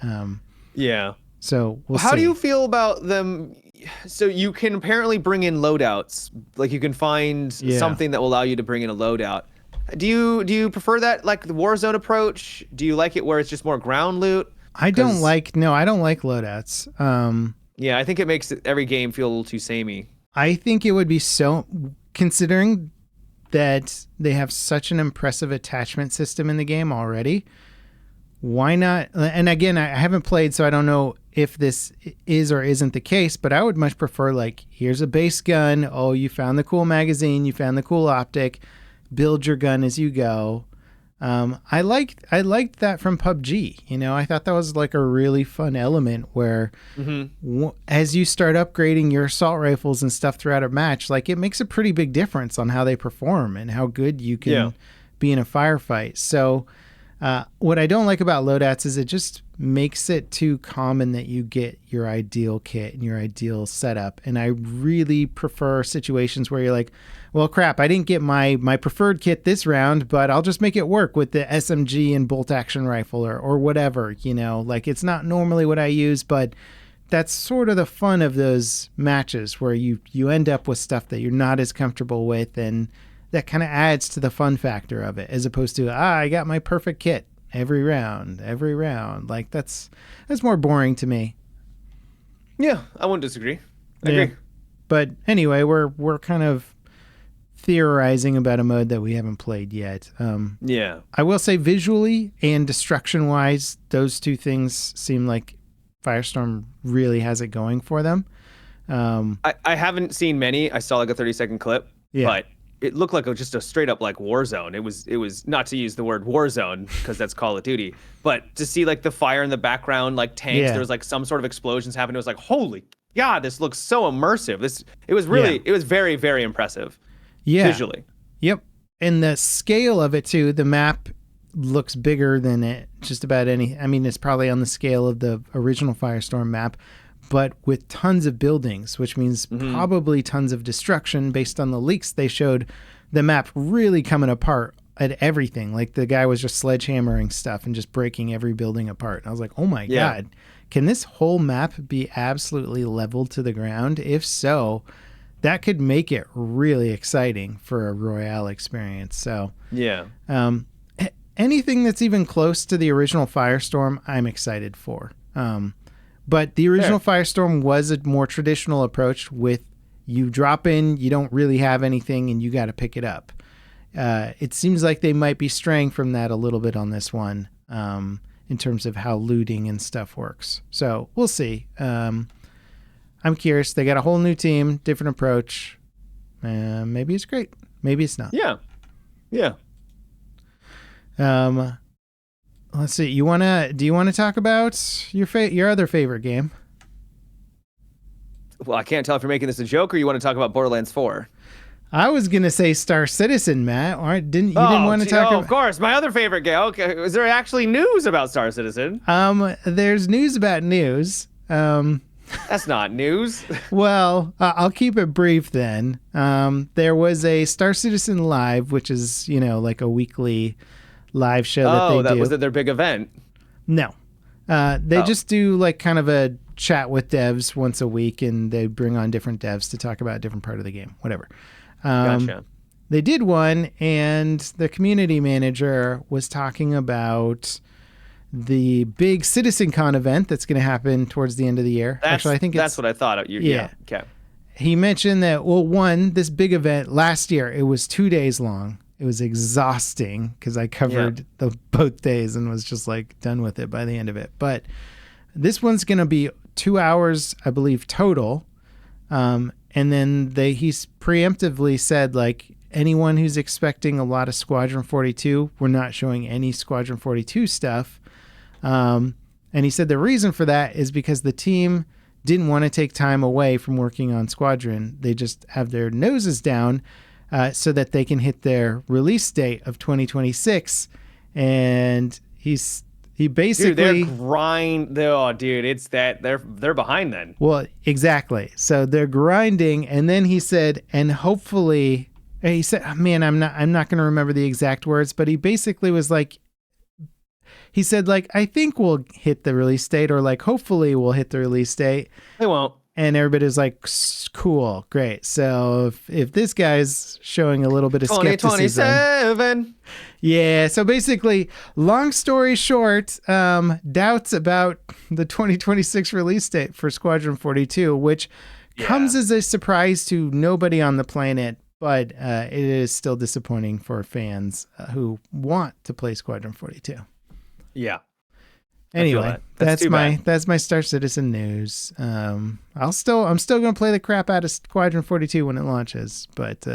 So we'll see. How do you feel about them? So you can apparently bring in loadouts. Like you can find something that will allow you to bring in a loadout. Do you prefer that, like the Warzone approach? Do you like it where it's just more ground loot? I don't like loadouts. I think it makes every game feel a little too samey. I think it would be so, considering that they have such an impressive attachment system in the game already. Why not? And again, I haven't played, so I don't know if this is or isn't the case, but I would much prefer, like, here's a base gun. Oh, you found the cool magazine. You found the cool optic. Build your gun as you go. I liked that from PUBG. I thought that was like a really fun element where as you start upgrading your assault rifles and stuff throughout a match, like it makes a pretty big difference on how they perform and how good you can be in a firefight. So what I don't like about loadouts is it just makes it too common that you get your ideal kit and your ideal setup. And I really prefer situations where you're like, well, crap, I didn't get my preferred kit this round, but I'll just make it work with the SMG and bolt action rifle or whatever, like it's not normally what I use, but that's sort of the fun of those matches where you end up with stuff that you're not as comfortable with, and that kind of adds to the fun factor of it, as opposed to, I got my perfect kit every round. Like that's more boring to me. Yeah, I wouldn't disagree. I agree. But anyway, we're kind of theorizing about a mode that we haven't played yet. I will say visually and destruction wise, those two things seem like Firestorm really has it going for them. I haven't seen many. I saw like a 30-second clip, but it looked like just a straight up like Warzone. It was not to use the word Warzone because that's Call of Duty, but to see like the fire in the background, like tanks, there was like some sort of explosions happening. It was like, holy God, this looks so immersive. It was very, very impressive. Visually. Yep. And the scale of it too, the map looks bigger than just about any. I mean, it's probably on the scale of the original Firestorm map, but with tons of buildings, which means probably tons of destruction based on the leaks they showed. The map really coming apart at everything. Like the guy was just sledgehammering stuff and just breaking every building apart. And I was like, oh my God, can this whole map be absolutely leveled to the ground? If so, that could make it really exciting for a Royale experience. So anything that's even close to the original Firestorm, I'm excited for. But the original Firestorm was a more traditional approach with you drop in, you don't really have anything, and you got to pick it up. It seems like they might be straying from that a little bit on this one in terms of how looting and stuff works. So we'll see. I'm curious. They got a whole new team, different approach. Maybe it's great. Maybe it's not. Yeah. Let's see. Do you want to talk about your other favorite game? Well, I can't tell if you're making this a joke or you want to talk about Borderlands 4. I was gonna say Star Citizen, Matt. Or didn't want to talk about? Of course, my other favorite game. Okay, is there actually news about Star Citizen? There's news about news. That's not news. Well, I'll keep it brief then. There was a Star Citizen Live, which is like a weekly live show that they do. Oh, was it their big event? No, they just do like kind of a chat with devs once a week, and they bring on different devs to talk about a different part of the game, whatever. Gotcha. They did one, and the community manager was talking about the big CitizenCon event that's going to happen towards the end of the year. Actually, I think that's what I thought. Yeah. Okay. He mentioned that, this big event last year, it was 2 days long. It was exhausting because I covered both days and was just like done with it by the end of it. But this one's going to be 2 hours, I believe, total. And then he's preemptively said, like, anyone who's expecting a lot of Squadron 42, we're not showing any Squadron 42 stuff. And he said the reason for that is because the team didn't want to take time away from working on Squadron. They just have their noses down so that they can hit their release date of 2026. And he basically it's that they're behind then. Well, exactly. So they're grinding, and then he said, and hopefully, he said, man, I'm not going to remember the exact words, but he basically was like, he said, like, I think we'll hit the release date, or like, hopefully we'll hit the release date. They won't. And everybody's like, cool, great. So if this guy's showing a little bit of skepticism. 2027. Yeah, so basically, long story short, doubts about the 2026 release date for Squadron 42, which comes as a surprise to nobody on the planet, but it is still disappointing for fans who want to play Squadron 42. Yeah. Anyway, that's my Star Citizen news. I'm still gonna play the crap out of Squadron 42 when it launches, but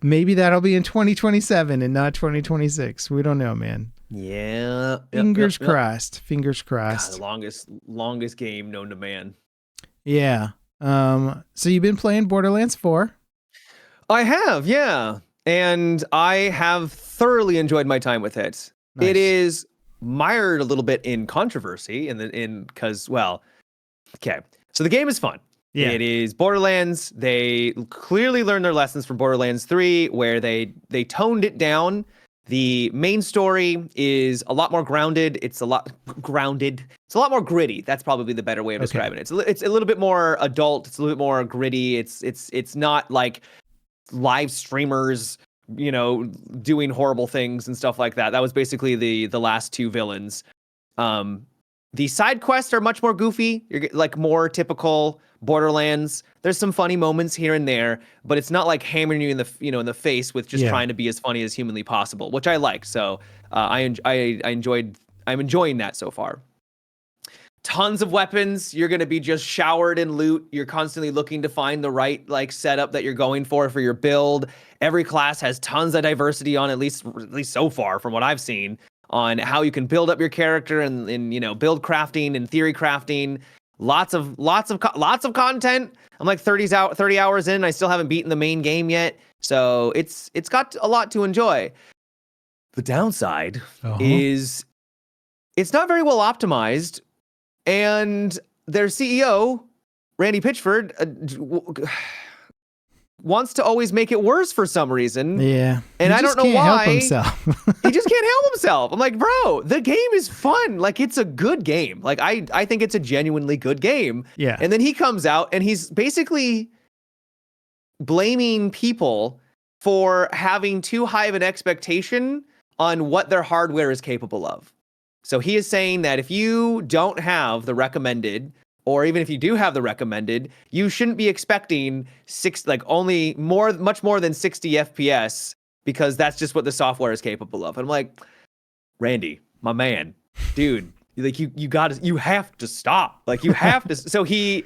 maybe that'll be in 2027 and not 2026. We don't know, man. Yeah. Fingers crossed. Fingers crossed. God, the longest game known to man. Yeah. So you've been playing Borderlands 4? I have, yeah, and I have thoroughly enjoyed my time with it. Nice. It is mired a little bit in controversy because so the game is fun. Yeah. It is Borderlands. They clearly learned their lessons from Borderlands 3, where they toned it down. The main story is a lot more grounded. It's a lot more gritty. That's probably the better way of describing it. It's a little bit more adult. It's a little bit more gritty. It's not like live streamers, doing horrible things and stuff like that. That was basically the last two villains. The side quests are much more goofy. You're like more typical Borderlands. There's some funny moments here and there, but it's not like hammering you in the face with just trying to be as funny as humanly possible, which I like. So I'm enjoying that so far. Tons of weapons. You're going to be just showered in loot. You're constantly looking to find the right setup that you're going for your build. Every class has tons of diversity on at least so far from what I've seen on how you can build up your character and build crafting and theory crafting. Lots of content. I'm like 30 hours in. I still haven't beaten the main game yet. So it's got a lot to enjoy. The downside is it's not very well optimized. And their CEO, Randy Pitchford, wants to always make it worse for some reason. Yeah. And I don't know why. He just can't help himself. He just can't help himself. I'm like, bro, the game is fun. Like, it's a good game. Like, I think it's a genuinely good game. Yeah. And then he comes out and he's basically blaming people for having too high of an expectation on what their hardware is capable of. So he is saying that if you don't have the recommended, or even if you do have the recommended, you shouldn't be expecting much more than 60 FPS, because that's just what the software is capable of. And I'm like, Randy, my man, dude, like you have to stop. Like, you have to. So he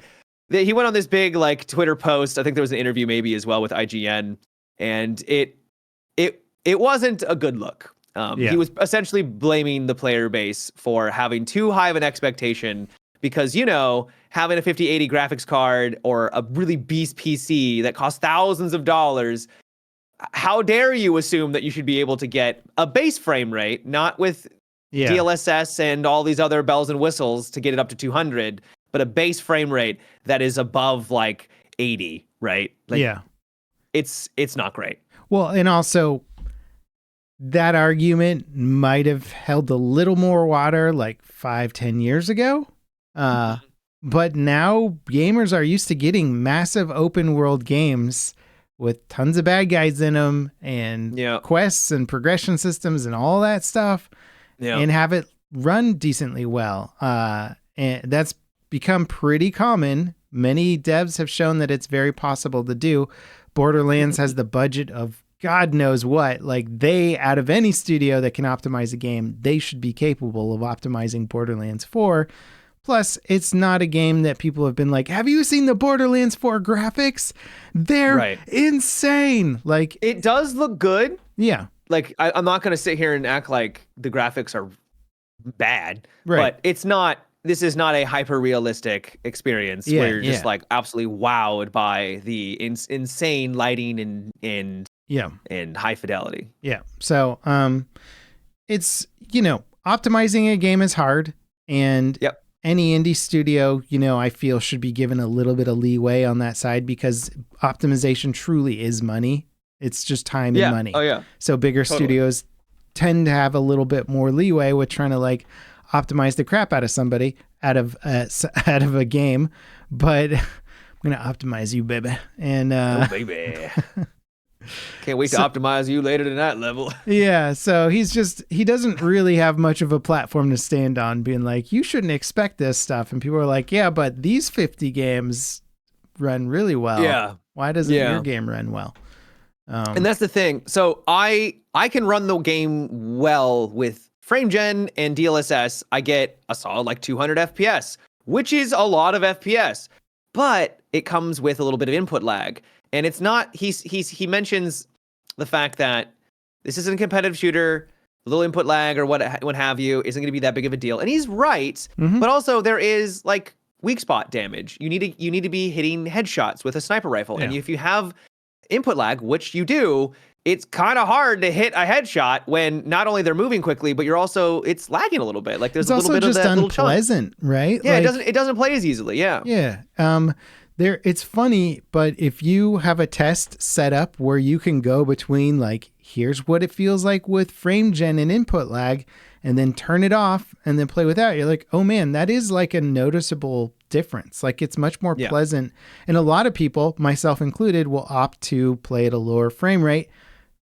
went on this big like Twitter post. I think there was an interview maybe as well with IGN, and it wasn't a good look. He was essentially blaming the player base for having too high of an expectation, because, having a 5080 graphics card or a really beast PC that costs thousands of dollars, how dare you assume that you should be able to get a base frame rate, not with DLSS and all these other bells and whistles to get it up to 200, but a base frame rate that is above like 80, right? Like, it's not great. Well, and also that argument might have held a little more water like 5-10 years ago. But now gamers are used to getting massive open world games with tons of bad guys in them and quests and progression systems and all that stuff, and have it run decently well. And that's become pretty common. Many devs have shown that it's very possible to do. Borderlands has the budget of God knows what. Like, out of any studio that can optimize a game, they should be capable of optimizing Borderlands 4. Plus, it's not a game that people have been like, have you seen the Borderlands 4 graphics? They're insane. Like, it does look good. Yeah. Like, I'm not going to sit here and act like the graphics are bad, but this is not a hyper realistic experience where you're just like absolutely wowed by the insane lighting and high fidelity. Yeah. So, it's, optimizing a game is hard, and any indie studio, I feel should be given a little bit of leeway on that side, because optimization truly is money. It's just time and money. Oh, yeah. So bigger studios tend to have a little bit more leeway with trying to like optimize the crap out of somebody out of a game. But I'm going to optimize you, baby. And oh, baby. Can't wait to optimize you later tonight level. Yeah, so he doesn't really have much of a platform to stand on, being like, you shouldn't expect this stuff. And people are like, yeah, but these 50 games run really well. Yeah. Why doesn't your game run well? And that's the thing. So I can run the game well with frame gen and DLSS. I get a solid like 200 FPS, which is a lot of FPS, but it comes with a little bit of input lag. And it's not, he mentions the fact that this isn't a competitive shooter, a little input lag or what have you isn't going to be that big of a deal. And he's right, but also there is like weak spot damage. You need to be hitting headshots with a sniper rifle. And if you have input lag, which you do, it's kind of hard to hit a headshot when not only they're moving quickly, but it's lagging a little bit. Like there's a little bit of that little chunk. It's also just unpleasant, right? Yeah, it doesn't play as easily. Yeah. Yeah. It's funny, but if you have a test set up where you can go between like, here's what it feels like with frame gen and input lag, and then turn it off and then play without, you're like, oh man, that is like a noticeable difference. Like, it's much more pleasant. And a lot of people, myself included, will opt to play at a lower frame rate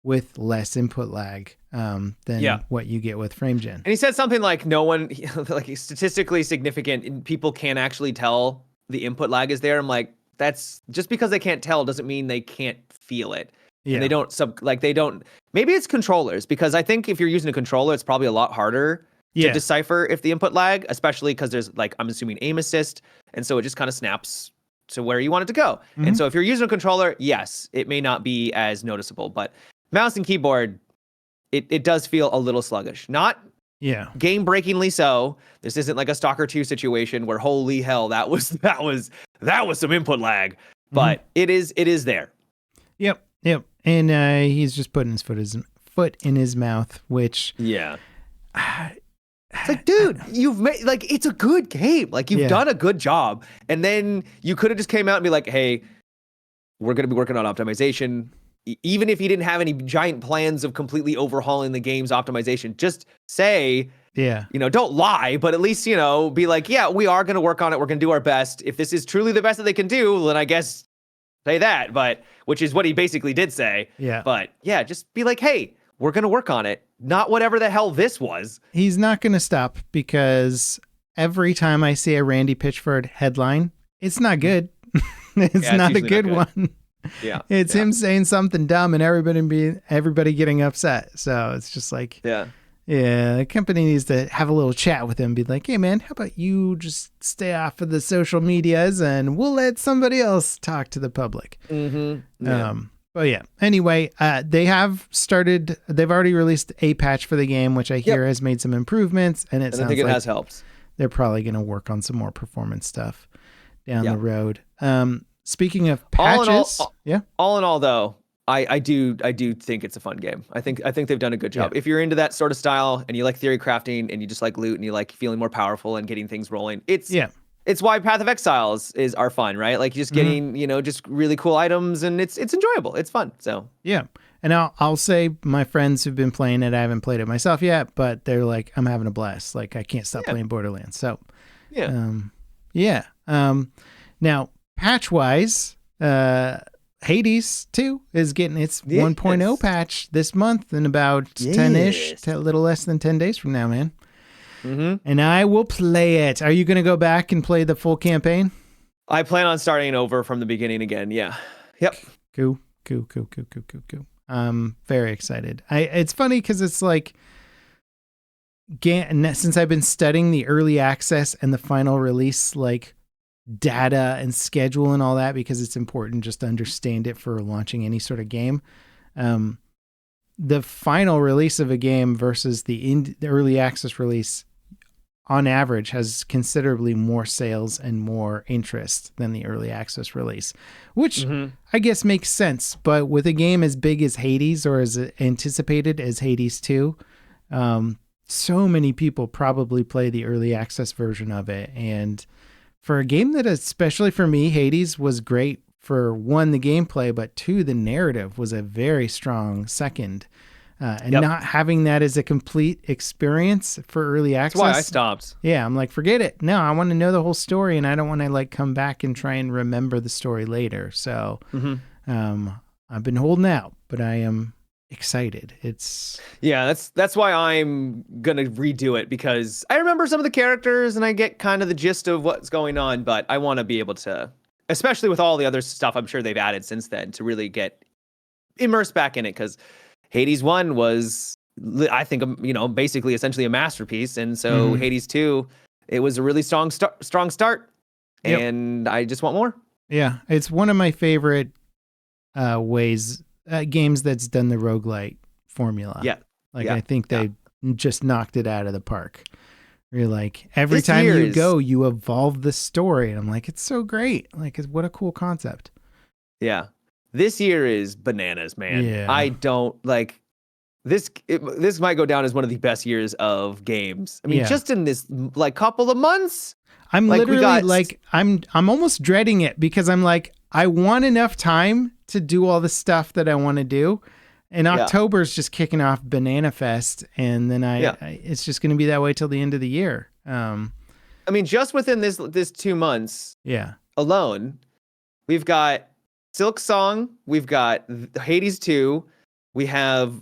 with less input lag than what you get with frame gen. And he said something like no one, like statistically significant, people can't actually tell the input lag is there. I'm like, that's just because they can't tell doesn't mean they can't feel it. Yeah. And they don't, maybe it's controllers, because I think if you're using a controller, it's probably a lot harder to decipher if the input lag, especially because there's like, I'm assuming aim assist. And so it just kind of snaps to where you want it to go. Mm-hmm. And so if you're using a controller, yes, it may not be as noticeable, but mouse and keyboard, it does feel a little sluggish. Not game-breakingly so. This isn't like a Stalker 2 situation where holy hell, that was some input lag. But it is there. Yep. And he's just putting his foot in his mouth, which it's like, dude, you've made like, it's a good game. Like, you've done a good job. And then you could have just came out and be like, hey, we're going to be working on optimization. Even if he didn't have any giant plans of completely overhauling the game's optimization, just say, don't lie, but at least, be like, yeah, we are going to work on it. We're going to do our best. If this is truly the best that they can do, then I guess say that, which is what he basically did say. Yeah. But yeah, just be like, hey, we're going to work on it. Not whatever the hell this was. He's not going to stop, because every time I see a Randy Pitchford headline, it's not good. It's not a good one. Yeah. It's him saying something dumb and everybody getting upset. So it's just like, the company needs to have a little chat with him, be like, hey man, how about you just stay off of the social medias and we'll let somebody else talk to the public. But yeah, anyway, they've already released a patch for the game, which I hear has made some improvements, and I think it has helped. They're probably going to work on some more performance stuff down the road. Speaking of patches, all in all, though, I do think it's a fun game. I think they've done a good job. If you're into that sort of style and you like theory crafting and you just like loot and you like feeling more powerful and getting things rolling, it's why Path of Exiles are fun, right? Like just getting just really cool items, and it's enjoyable. It's fun. So yeah. And I'll say my friends who've been playing it, I haven't played it myself yet, but they're like, I'm having a blast. Like I can't stop playing Borderlands. So now patch wise, Hades 2 is getting its 1.0 patch this month in about 10-ish, a little less than 10 days from now, man. And I will play it. Are you going to go back and play the full campaign? I plan on starting over from the beginning again. Yeah. Yep. Cool. I'm very excited. It's funny because it's like, since I've been studying the early access and the final release, like data and schedule and all that, because it's important just to understand it for launching any sort of game. The final release of a game versus the early access release on average has considerably more sales and more interest than the early access release, which I guess makes sense. But with a game as big as Hades, or as anticipated as Hades 2, so many people probably play the early access version of it. And for a game that, especially for me, Hades was great for, one, the gameplay, but two, the narrative was a very strong second. Not having that as a complete experience for early access. That's why I stopped. Yeah, I'm like, forget it. No, I want to know the whole story, and I don't want to like come back and try and remember the story later. So I've been holding out, but I am excited. That's why I'm gonna redo it, because I remember some of the characters and I get kind of the gist of what's going on, but I want to be able to, especially with all the other stuff I'm sure they've added since then, to really get immersed back in it, because Hades 1 was, I think, basically essentially a masterpiece, and so Hades 2, it was a really strong start, and I just want more. Yeah, it's one of my favorite games that's done the roguelite formula. I think they just knocked it out of the park. You're like, every time you go, you evolve the story, and I'm like, it's so great. Like, what a cool concept. Yeah. This year is bananas, man. Yeah. I don't like this. This might go down as one of the best years of games. I mean, just in this like couple of months, I'm literally I'm almost dreading it, because I'm like, I want enough time to do all the stuff that I want to do. And October's just kicking off Banana Fest, and then it's just going to be that way till the end of the year. I mean, just within this 2 months, alone, we've got Silk Song, we've got Hades 2, we have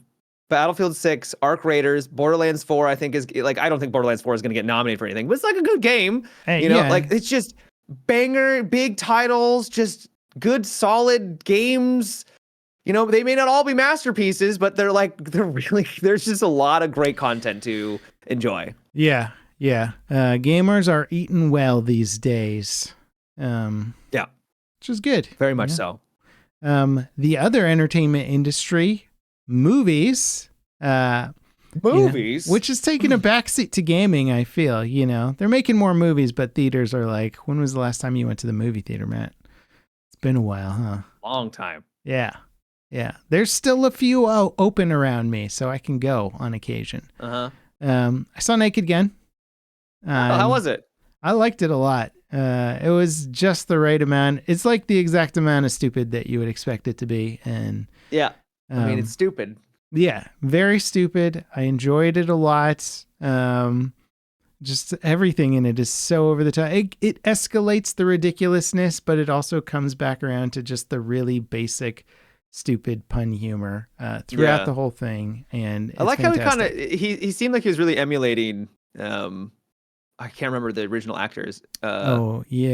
Battlefield 6, Arc Raiders, Borderlands 4. I think is like, I don't think Borderlands 4 is going to get nominated for anything, but it's like a good game. Like it's just banger, big titles, just good, solid games. They may not all be masterpieces, but they're really, there's just a lot of great content to enjoy. Yeah. Gamers are eating well these days. Which is good. Very much so. The other entertainment industry, movies, which is taking a backseat to gaming, I feel. They're making more movies, but theaters are like, when was the last time you went to the movie theater, Matt? It's been a while, huh? Long time. Yeah. There's still a few open around me, so I can go on occasion. I saw Naked Gun. How was it? I liked it a lot. It was just the right amount. It's like the exact amount of stupid that you would expect it to be. And yeah, I mean, it's stupid. Yeah, very stupid. I enjoyed it a lot. Just everything in it is so over the top. It escalates the ridiculousness, but it also comes back around to just the really basic, stupid pun humor throughout the whole thing. And I like fantastic. how he seemed like he was really emulating. I can't remember the original actors. Leslie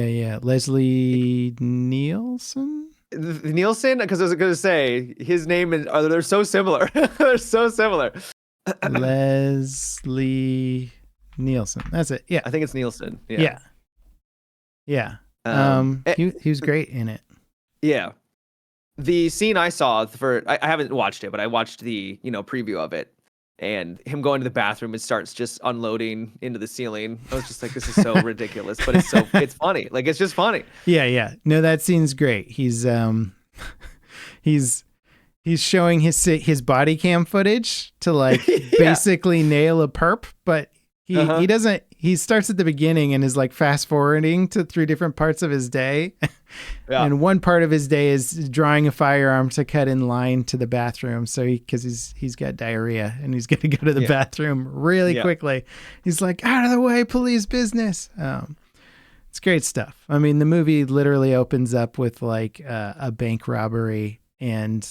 Nielsen. Nielsen, because I was going to say his name is. They're so similar. They're so similar. Leslie Nielsen. That's it. Yeah, I think it's Nielsen. Yeah. He was great in it. Yeah. The scene I saw I haven't watched it, but I watched the preview of it, and him going to the bathroom and starts just unloading into the ceiling. I was just like, this is so ridiculous, but it's funny. Like, it's just funny. Yeah. No, that scene's great. He's showing his body cam footage to like basically nail a perp, but he doesn't. He starts at the beginning and is like fast forwarding to 3 different parts of his day. And one part of his day is drawing a firearm to cut in line to the bathroom. So because he's got diarrhea and he's going to go to the bathroom really quickly. He's like, out of the way, police business. It's great stuff. I mean, the movie literally opens up with like a bank robbery, and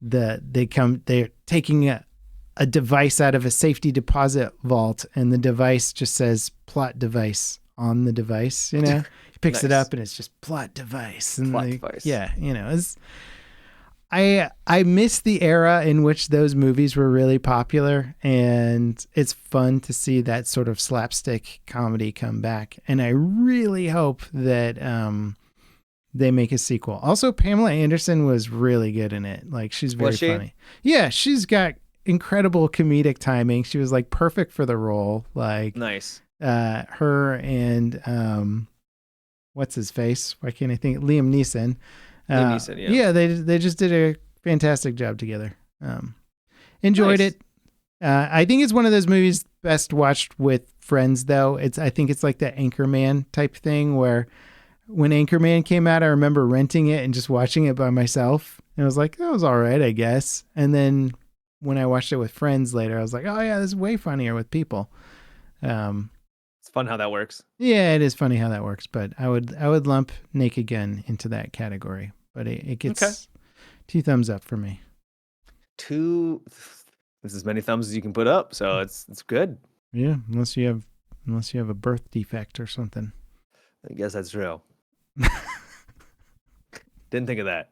they're taking a device out of a safety deposit vault, and the device just says plot device on the device. He picks it up and it's just plot device. And device. Yeah, I miss the era in which those movies were really popular, and it's fun to see that sort of slapstick comedy come back. And I really hope that they make a sequel. Also, Pamela Anderson was really good in it. Like, she's very funny. Yeah, she's got incredible comedic timing. She was like perfect for the role. Like, nice. Her and what's his face? Why can't I think? Liam Neeson. Yeah, they just did a fantastic job together. Enjoyed it. I think it's one of those movies best watched with friends, though. I think it's like that Anchorman type thing where when Anchorman came out, I remember renting it and just watching it by myself. And I was like, that was all right, I guess. And then when I watched it with friends later, I was like, oh yeah, this is way funnier with people. It's fun how that works. Yeah, it is funny how that works, but I would lump Naked Gun into that category, but it gets 2 thumbs up for me. 2. This is as many thumbs as you can put up, so it's good. Yeah, unless you have a birth defect or something. I guess that's true. Didn't think of that.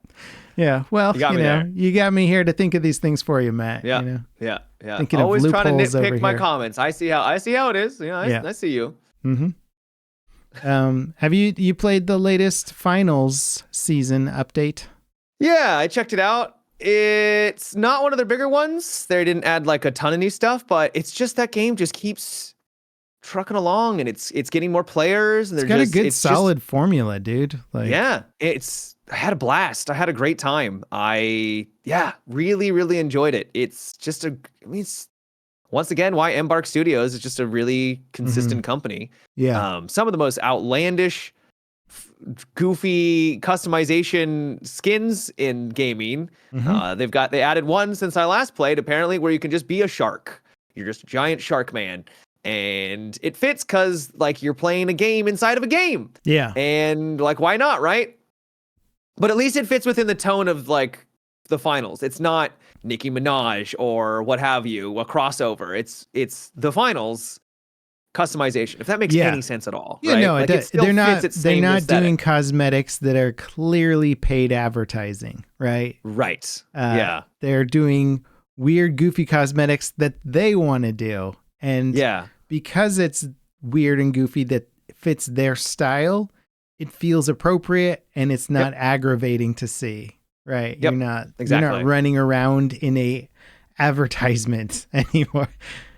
Yeah, well, you got me here to think of these things for you, Matt. Yeah, yeah. Thinking always of trying to loopholes over nitpick my here. comments. I see how it is. I see you. Mm-hmm. Have you played the latest finals season update? Yeah, I checked it out. It's not one of their bigger ones. They didn't add like a ton of new stuff, but it's just that game just keeps trucking along, and it's getting more players. And it's got a good solid formula, dude. Like, yeah, I had a blast. I had a great time. I really, really enjoyed it. It's just it's once again why Embark Studios is just a really consistent company. Yeah. Some of the most outlandish, goofy customization skins in gaming. They added one since I last played, apparently, where you can just be a shark. You're just a giant shark man. And it fits because like you're playing a game inside of a game. Yeah. And like, why not, right? But at least it fits within the tone of like the finals. It's not Nicki Minaj or what have you, a crossover. It's the finals customization, if that makes any sense at all. Yeah, right? no, like, it does. They're not aesthetic. doing cosmetics that are clearly paid advertising, right? Right. Yeah. They're doing weird, goofy cosmetics that they want to do. And because it's weird and goofy that fits their style, it feels appropriate and it's not aggravating to see, right? Yep, you're not running around in a advertisement anymore.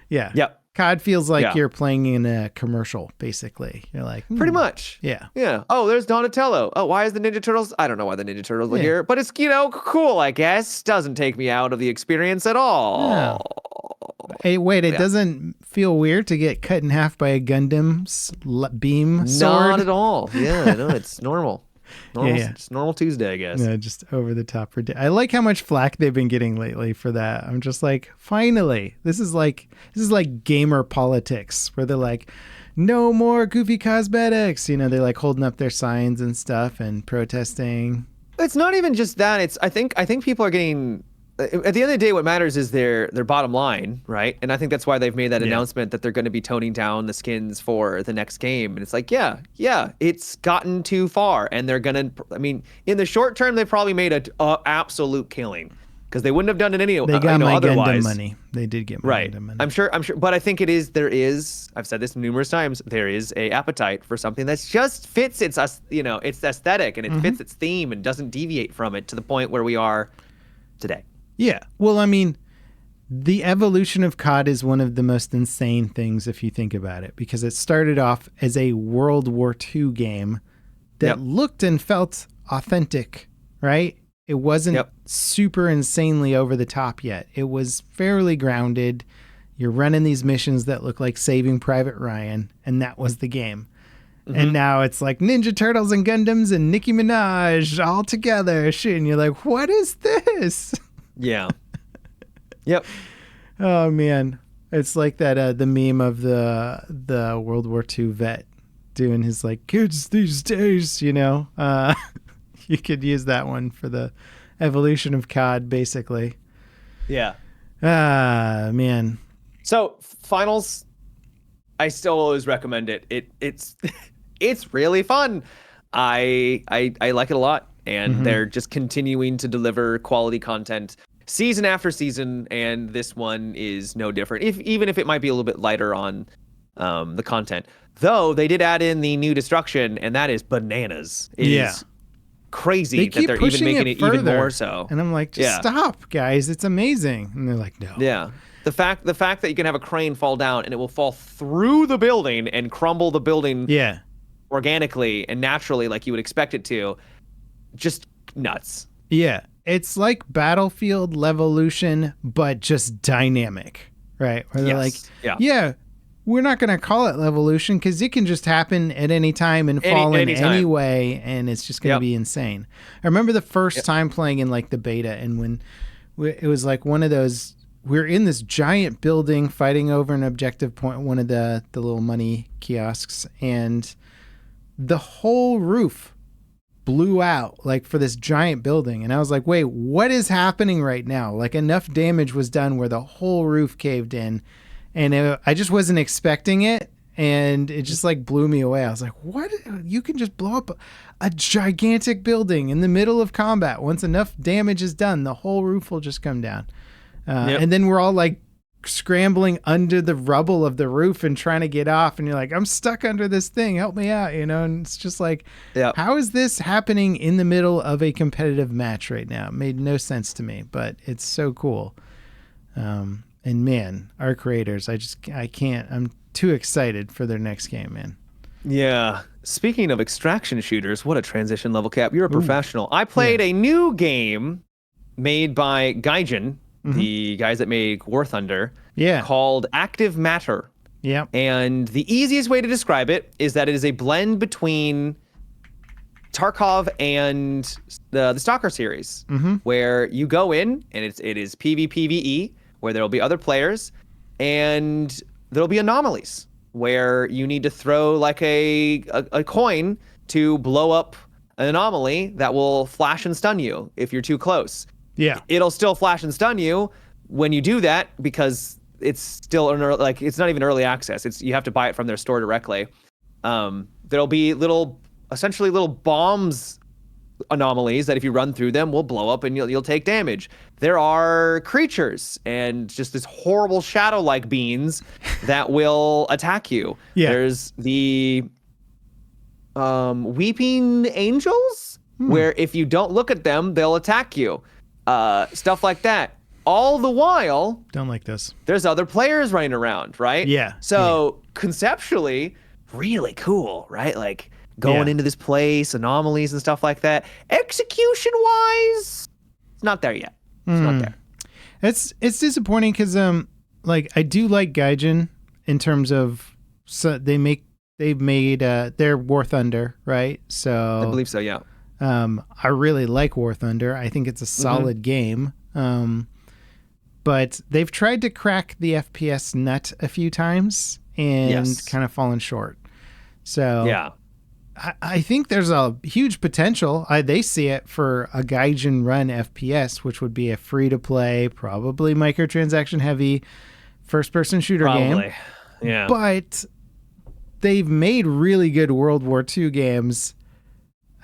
Yeah. Yep. COD feels like you're playing in a commercial, basically. You're like, pretty much. Yeah. Yeah. Oh, there's Donatello. Oh, why is the Ninja Turtles? I don't know why the Ninja Turtles are here, but it's, cool, I guess. Doesn't take me out of the experience at all. Hey, wait, it doesn't feel weird to get cut in half by a Gundam's beam sword? Not at all. Yeah, no, it's normal. Yeah. It's normal Tuesday, I guess. No, just over the top. I like how much flack they've been getting lately for that. I'm just like, finally, this is like gamer politics where they're like, no more goofy cosmetics. You know, they're like holding up their signs and stuff and protesting. It's not even just that. I think people are getting. At the end of the day, what matters is their bottom line, right? And I think that's why they've made that announcement that they're going to be toning down the skins for the next game. And it's like, yeah, it's gotten too far, and they're gonna. I mean, in the short term, they probably made a absolute killing because they wouldn't have done it any. They got my otherwise. Gundam money. They did get my Gundam money. I'm sure. But I think there is. I've said this numerous times. There is a appetite for something that just fits its aesthetic and it fits its theme and doesn't deviate from it to the point where we are today. Yeah. Well, I mean, the evolution of COD is one of the most insane things if you think about it, because it started off as a World War II game that looked and felt authentic, right? It wasn't super insanely over the top yet. It was fairly grounded. You're running these missions that look like Saving Private Ryan, and that was the game. And now it's like Ninja Turtles and Gundams and Nicki Minaj all together. Shit, and you're like, what is this? Yeah. Yep. Oh man, it's like that the meme of the World War II vet doing his like kids these days. You know, you could use that one for the evolution of COD, basically. Yeah. Man. So finals, I still always recommend it. It's it's really fun. I like it a lot, and they're just continuing to deliver quality content season after season, and this one is no different. Even if it might be a little bit lighter on the content, though they did add in the new destruction, and that is bananas. It is crazy that they're even making it even more so. And I'm like, just stop, guys! It's amazing. And they're like, no. Yeah. The fact that you can have a crane fall down and it will fall through the building and crumble the building organically and naturally like you would expect it to, just nuts. Yeah. It's like Battlefield Levolution, but just dynamic, right? Where they're like, we're not going to call it Levolution because it can just happen at any time and fall in any way, and it's just going to be insane. I remember the first time playing in like the beta, and when it was like one of those, we're in this giant building fighting over an objective point, one of the little money kiosks, and the whole roof blew out like for this giant building. And I was like, wait, what is happening right now? Like enough damage was done where the whole roof caved in, and I just wasn't expecting it. And it just like blew me away. I was like, what? You can just blow up a gigantic building in the middle of combat. Once enough damage is done, the whole roof will just come down. And then we're all like scrambling under the rubble of the roof and trying to get off, and you're like, I'm stuck under this thing, help me out, you know? And it's just like, how is this happening in the middle of a competitive match right now? It made no sense to me, but it's so cool. And man, our creators, I can't, I'm too excited for their next game, man. Yeah. Speaking of extraction shooters, what a transition, Level Cap. You're a professional. I played a new game made by Gaijin, the guys that make War Thunder, called Active Matter. Yeah. And the easiest way to describe it is that it is a blend between Tarkov and the Stalker series, where you go in and it is PvPvE, where there will be other players, and there'll be anomalies where you need to throw like a coin to blow up an anomaly that will flash and stun you if you're too close. Yeah, it'll still flash and stun you when you do that because it's still it's not even early access. You have to buy it from their store directly. There'll be essentially little bombs anomalies that if you run through them will blow up and you'll take damage. There are creatures and just this horrible shadow-like beings that will attack you. Yeah. There's the weeping angels where if you don't look at them, they'll attack you. Stuff like that. All the while, don't like this. There's other players running around, right? Yeah. So conceptually, really cool, right? Like going into this place, anomalies and stuff like that. Execution-wise, it's not there yet. It's not there. It's disappointing because like I do like Gaijin in terms of they've made their War Thunder, right? So I believe so, yeah. I really like War Thunder. I think it's a solid game. But they've tried to crack the FPS nut a few times and kind of fallen short. So yeah. I think there's a huge potential. They see it for a Gaijin run FPS, which would be a free-to-play, probably microtransaction-heavy first-person shooter game. Yeah. But they've made really good World War II games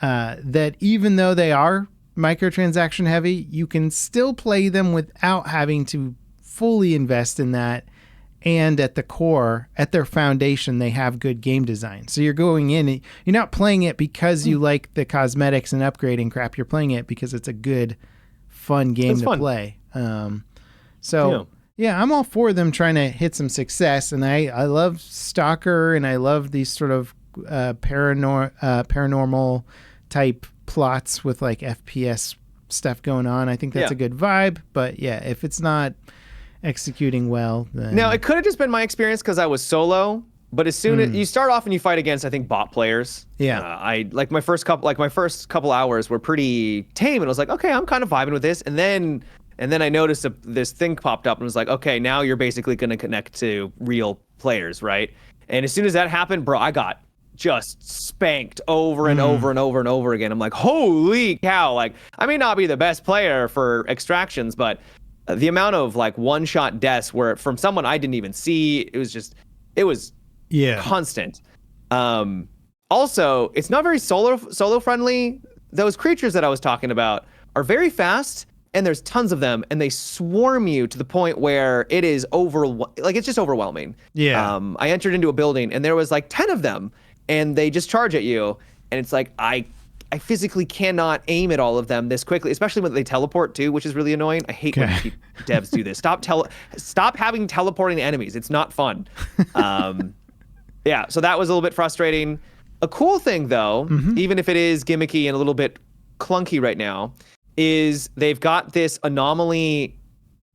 that even though they are microtransaction-heavy, you can still play them without having to fully invest in that. And at the core, at their foundation, they have good game design. So you're going in, you're not playing it because you like the cosmetics and upgrading crap. You're playing it because it's a good, fun game to play. Yeah, I'm all for them trying to hit some success. And I love Stalker, and I love these sort of paranormal type plots with like FPS stuff going on. I think that's a good vibe. But yeah, if it's not executing well, then... Now it could have just been my experience because I was solo, but as soon as you start off and you fight against, I think, bot players. I like my first couple hours were pretty tame, and I was like, okay, I'm kind of vibing with this, and then I noticed this thing popped up and was like, okay, now you're basically going to connect to real players, right? And as soon as that happened, bro, I got just spanked over and over and over and over again. I'm like, holy cow! Like, I may not be the best player for extractions, but the amount of like one-shot deaths were from someone I didn't even see. It was constant. Also, it's not very solo friendly. Those creatures that I was talking about are very fast, and there's tons of them, and they swarm you to the point where it is it's just overwhelming. Yeah. I entered into a building and there was like 10 of them, and they just charge at you, and it's like I physically cannot aim at all of them this quickly, especially when they teleport too, which is really annoying. I hate when devs do this. Stop having teleporting enemies. It's not fun. So that was a little bit frustrating. A cool thing though, even if it is gimmicky and a little bit clunky right now, is they've got this anomaly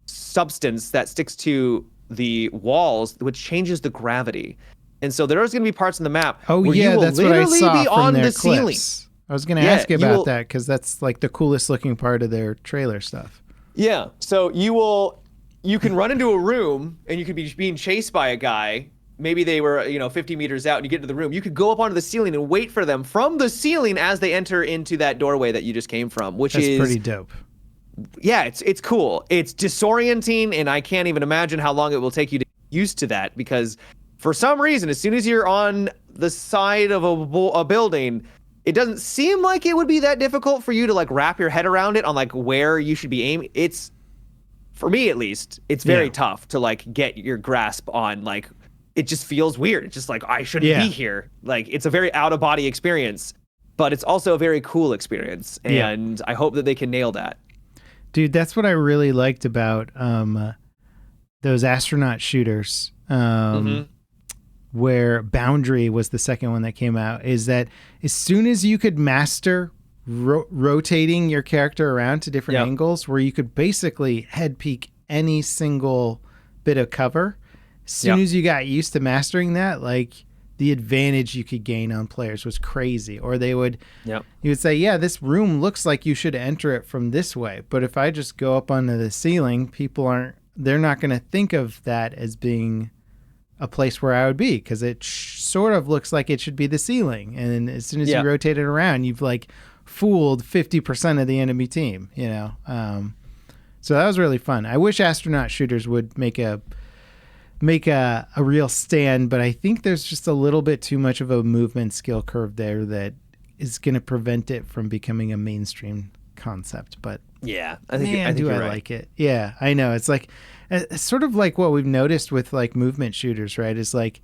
substance that sticks to the walls, which changes the gravity. And so there's going to be parts in the map where you will that's literally what I saw be from on their the ceiling. clips. I was going to ask you about that because that's like the coolest looking part of their trailer stuff. Yeah. So you can run into a room and you could be being chased by a guy. Maybe they were, 50 meters out, and you get to the room. You could go up onto the ceiling and wait for them from the ceiling as they enter into that doorway that you just came from, which is pretty dope. Yeah, it's cool. It's disorienting, and I can't even imagine how long it will take you to get used to that, because for some reason, as soon as you're on the side of a building, it doesn't seem like it would be that difficult for you to like wrap your head around it on like where you should be aiming. It's, for me at least, it's very tough to like get your grasp on, like, it just feels weird. It's just like, I shouldn't be here. Like, it's a very out of body experience, but it's also a very cool experience. And I hope that they can nail that. Dude, that's what I really liked about those Astronaut shooters. Where Boundary was the second one that came out, is that as soon as you could master rotating your character around to different angles, where you could basically head peek any single bit of cover, as soon as you got used to mastering that, like, the advantage you could gain on players was crazy. Or you would say, this room looks like you should enter it from this way, but if I just go up onto the ceiling, they're not going to think of that as being a place where I would be, because it sort of looks like it should be the ceiling. And as soon as you rotate it around, you've like fooled 50% of the enemy team, So that was really fun. I wish Astronaut shooters would make a real stand, but I think there's just a little bit too much of a movement skill curve there that is going to prevent it from becoming a mainstream concept. But I think you're right. Like it. Yeah, I know. It's like, it's sort of like what we've noticed with like movement shooters, right? Is like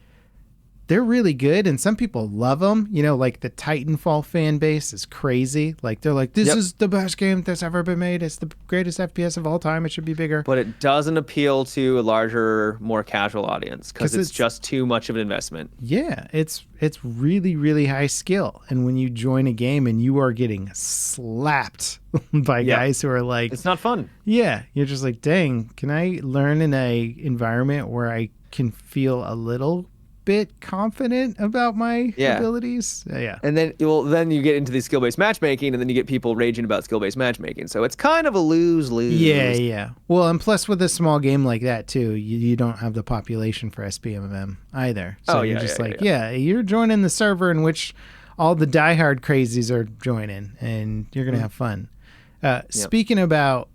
they're really good, and some people love them. You know, like the Titanfall fan base is crazy. Like they're like, this is the best game that's ever been made. It's the greatest FPS of all time. It should be bigger. But it doesn't appeal to a larger, more casual audience because it's just too much of an investment. Yeah, it's really, really high skill. And when you join a game and you are getting slapped by guys who are like, it's not fun. Yeah, you're just like, dang, can I learn in a environment where I can feel a little bit confident about my abilities? Yeah. And then you get into the skill-based matchmaking, and then you get people raging about skill-based matchmaking. So it's kind of a lose-lose. Yeah. Well, and plus with a small game like that too, you don't have the population for SPMM either. So you're just you're joining the server in which all the diehard crazies are joining, and you're gonna have fun. Speaking about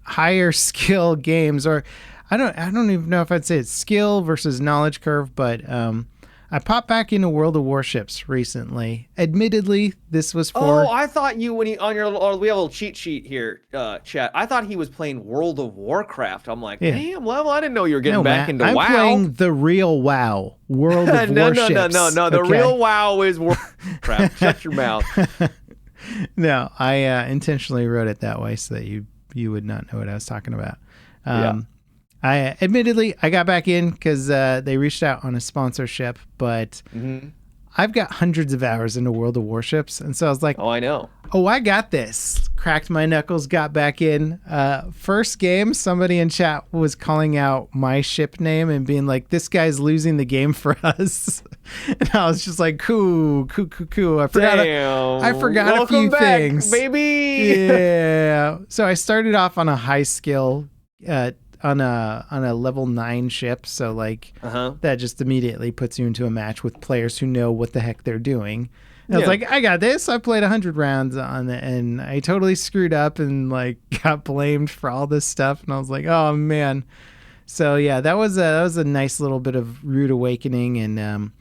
higher skill games, or I don't even know if I'd say it's skill versus knowledge curve, but I popped back into World of Warships recently. Admittedly, this was for... Oh, I thought we have a little cheat sheet here, chat. I thought he was playing World of Warcraft. I'm like, damn, level, I didn't know you were getting back into WoW. I'm playing the real WoW, World of Warships. No. The real WoW is Warcraft. Shut your mouth. No, I intentionally wrote it that way so that you would not know what I was talking about. I got back in because they reached out on a sponsorship, but I've got hundreds of hours into World of Warships, and so I was like, oh, I know. Oh, I got this. Cracked my knuckles, got back in. First game, somebody in chat was calling out my ship name and being like, this guy's losing the game for us. And I was just like, cool. I forgot a few things. Baby. Yeah. So I started off on a high skill on a level 9 ship, so like that just immediately puts you into a match with players who know what the heck they're doing. And I was like, I got this. I played 100 rounds on it, and I totally screwed up and like got blamed for all this stuff. And I was like, oh man. So yeah, that was a nice little bit of rude awakening, and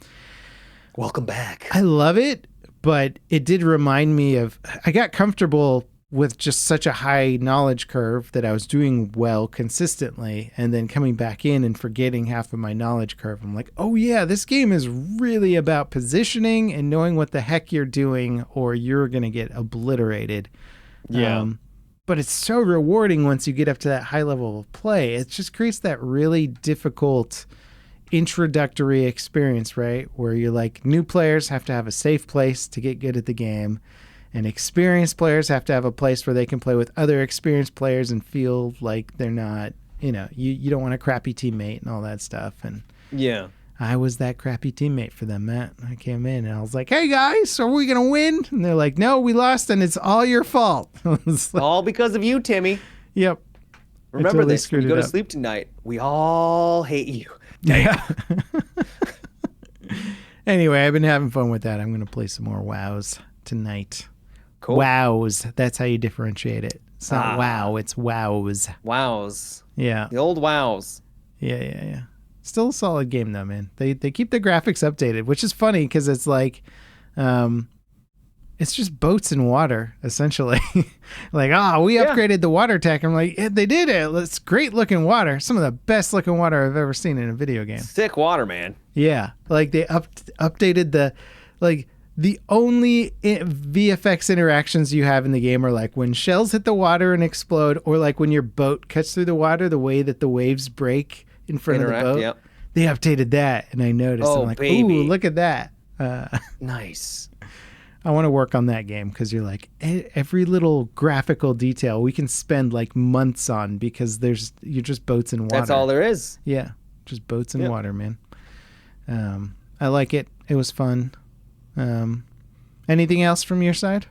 welcome back. I love it, but it did remind me of, I got comfortable with just such a high knowledge curve that I was doing well consistently, and then coming back in and forgetting half of my knowledge curve. I'm like, oh yeah, this game is really about positioning and knowing what the heck you're doing, or you're going to get obliterated. Yeah. But it's so rewarding once you get up to that high level of play. It just creates that really difficult introductory experience, right? Where you're like, new players have to have a safe place to get good at the game. And experienced players have to have a place where they can play with other experienced players and feel like they're not, you don't want a crappy teammate and all that stuff. And I was that crappy teammate for them, Matt. I came in and I was like, hey guys, are we going to win? And they're like, no, we lost and it's all your fault. Like, all because of you, Timmy. Yep. Remember this, when you go to sleep tonight, we all hate you. Yeah. Anyway, I've been having fun with that. I'm going to play some more WoWs tonight. Cool. Wows. That's how you differentiate it. It's not WoW, it's wows. Wows. Yeah. The old wows. Yeah. Still a solid game though, man. They keep the graphics updated, which is funny because it's like, it's just boats in water essentially. Like, we upgraded the water tech. I'm like, they did it. It's great looking water. Some of the best looking water I've ever seen in a video game. Sick water, man. Yeah, like they updated the only VFX interactions you have in the game are like when shells hit the water and explode, or like when your boat cuts through the water, the way that the waves break in front of the boat. Yep. They updated that, and I noticed. I'm like, ooh, look at that. Nice. I want to work on that game because you're like, every little graphical detail we can spend like months on because you're just boats and water. That's all there is. Yeah, just boats and water, man. I like it. It was fun. Anything else from your side?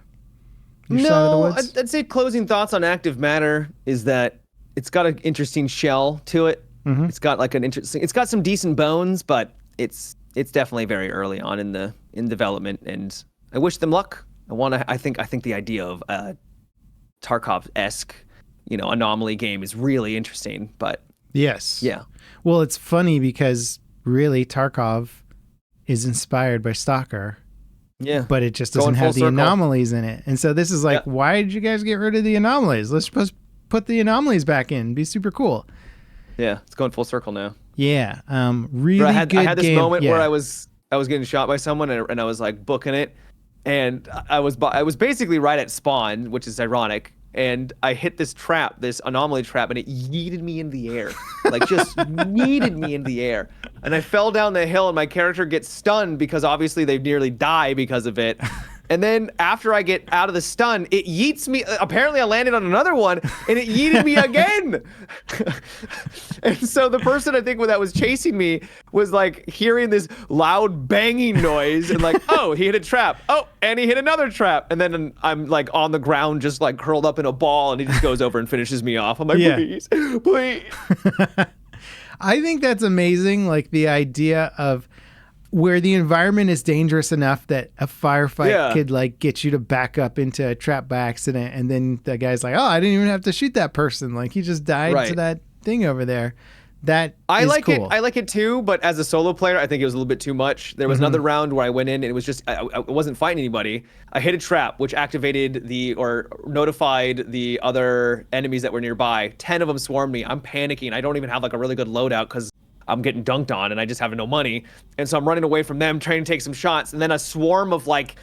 Side of the woods? I'd say closing thoughts on Active Matter is that it's got an interesting shell to it. Mm-hmm. It's got like it's got some decent bones, but it's definitely very early on in development, and I wish them luck. I think the idea of Tarkov-esque, anomaly game is really interesting, but yes. Yeah. Well, it's funny because really Tarkov is inspired by Stalker. Yeah. But it just doesn't have the anomalies in it. And so this is like, why did you guys get rid of the anomalies? Let's just put the anomalies back in. Be super cool. Yeah, it's going full circle now. Yeah. Really Bro, I had good this game. moment Yeah. where I was getting shot by someone and I was like booking it, and I was basically right at spawn, which is ironic. And I hit this trap, this anomaly trap, and it yeeted me in the air. Like, just yeeted me in the air. And I fell down the hill, and my character gets stunned because obviously they nearly die because of it. And then after I get out of the stun, it yeets me. Apparently, I landed on another one, and it yeeted me again. And so the person I think that was chasing me was like hearing this loud banging noise and like, oh, he hit a trap. Oh, and he hit another trap. And then I'm like on the ground, just like curled up in a ball, and he just goes over and finishes me off. I'm like, please, please. I think that's amazing. Like the idea of where the environment is dangerous enough that a firefight could like get you to back up into a trap by accident, and then the guy's like, "Oh, I didn't even have to shoot that person. Like he just died to that thing over there." That I is like cool. it. I like it too, but as a solo player, I think it was a little bit too much. There was another round where I went in and it was just I wasn't fighting anybody. I hit a trap which activated or notified the other enemies that were nearby. 10 of them swarmed me. I'm panicking. I don't even have like a really good loadout because I'm getting dunked on and I just have no money. And so I'm running away from them, trying to take some shots, and then a swarm of like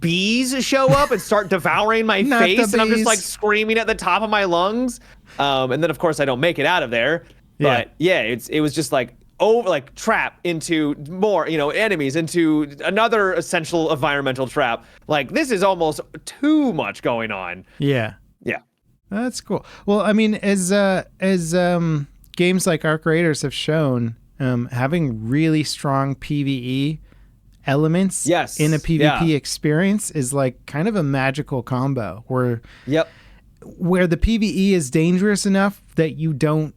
bees show up and start devouring my face, and I'm just like screaming at the top of my lungs. And then of course I don't make it out of there. But yeah, it was just like trap into more, enemies, into another essential environmental trap. Like this is almost too much going on. Yeah. Yeah. That's cool. Well, I mean, as games like Arc Raiders have shown, having really strong PvE elements in a PvP experience is like kind of a magical combo where the PvE is dangerous enough that you don't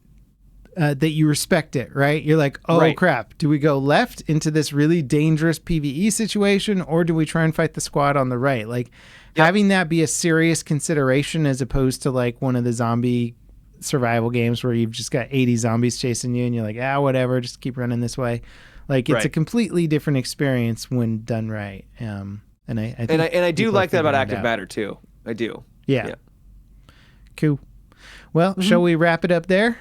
that you respect it, right? You're like, oh crap, do we go left into this really dangerous PvE situation, or do we try and fight the squad on the right? Like having that be a serious consideration as opposed to like one of the zombie survival games where you've just got 80 zombies chasing you and you're like, whatever, just keep running this way. Like it's a completely different experience when done right. And I do like that about active matter too. I do. Yeah. Cool. Well, shall we wrap it up there?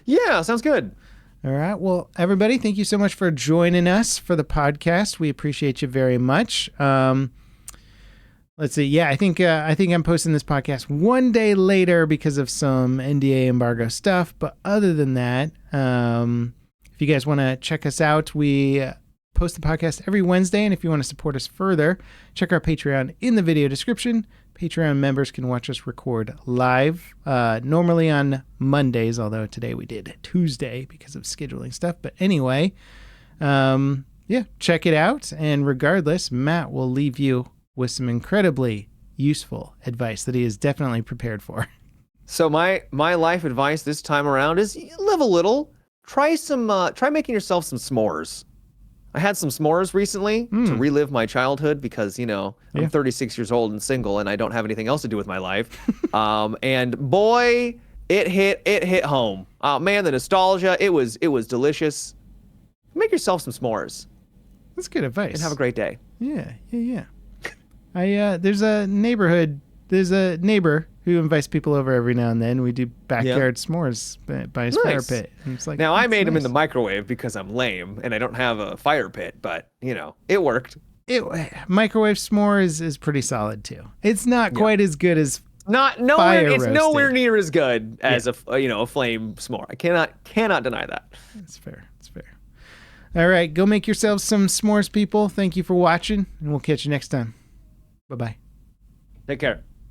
Yeah, sounds good. All right. Well, everybody, thank you so much for joining us for the podcast. We appreciate you very much. Let's see. Yeah, I think I'm posting this podcast one day later because of some NDA embargo stuff. But other than that, if you guys want to check us out, we post the podcast every Wednesday. And if you want to support us further, check our Patreon in the video description. Patreon members can watch us record live, normally on Mondays, although today we did Tuesday because of scheduling stuff. But anyway, check it out. And regardless, Matt will leave you with some incredibly useful advice that he is definitely prepared for. So my life advice this time around is live a little. Try making yourself some s'mores. I had some s'mores recently to relive my childhood because, I'm 36 years old and single and I don't have anything else to do with my life. And boy, it hit home. Man, the nostalgia, it was delicious. Make yourself some s'mores. That's good advice. And have a great day. Yeah. There's a neighbor who invites people over every now and then. We do backyard s'mores by his fire pit. And it's like, now, I made them in the microwave because I'm lame and I don't have a fire pit, but, it worked. Microwave s'more is pretty solid, too. It's not quite as good as it's nowhere near as good as a flame s'more. I cannot deny that. That's fair. It's fair. All right, go make yourselves some s'mores, people. Thank you for watching, and we'll catch you next time. Bye-bye. Take care.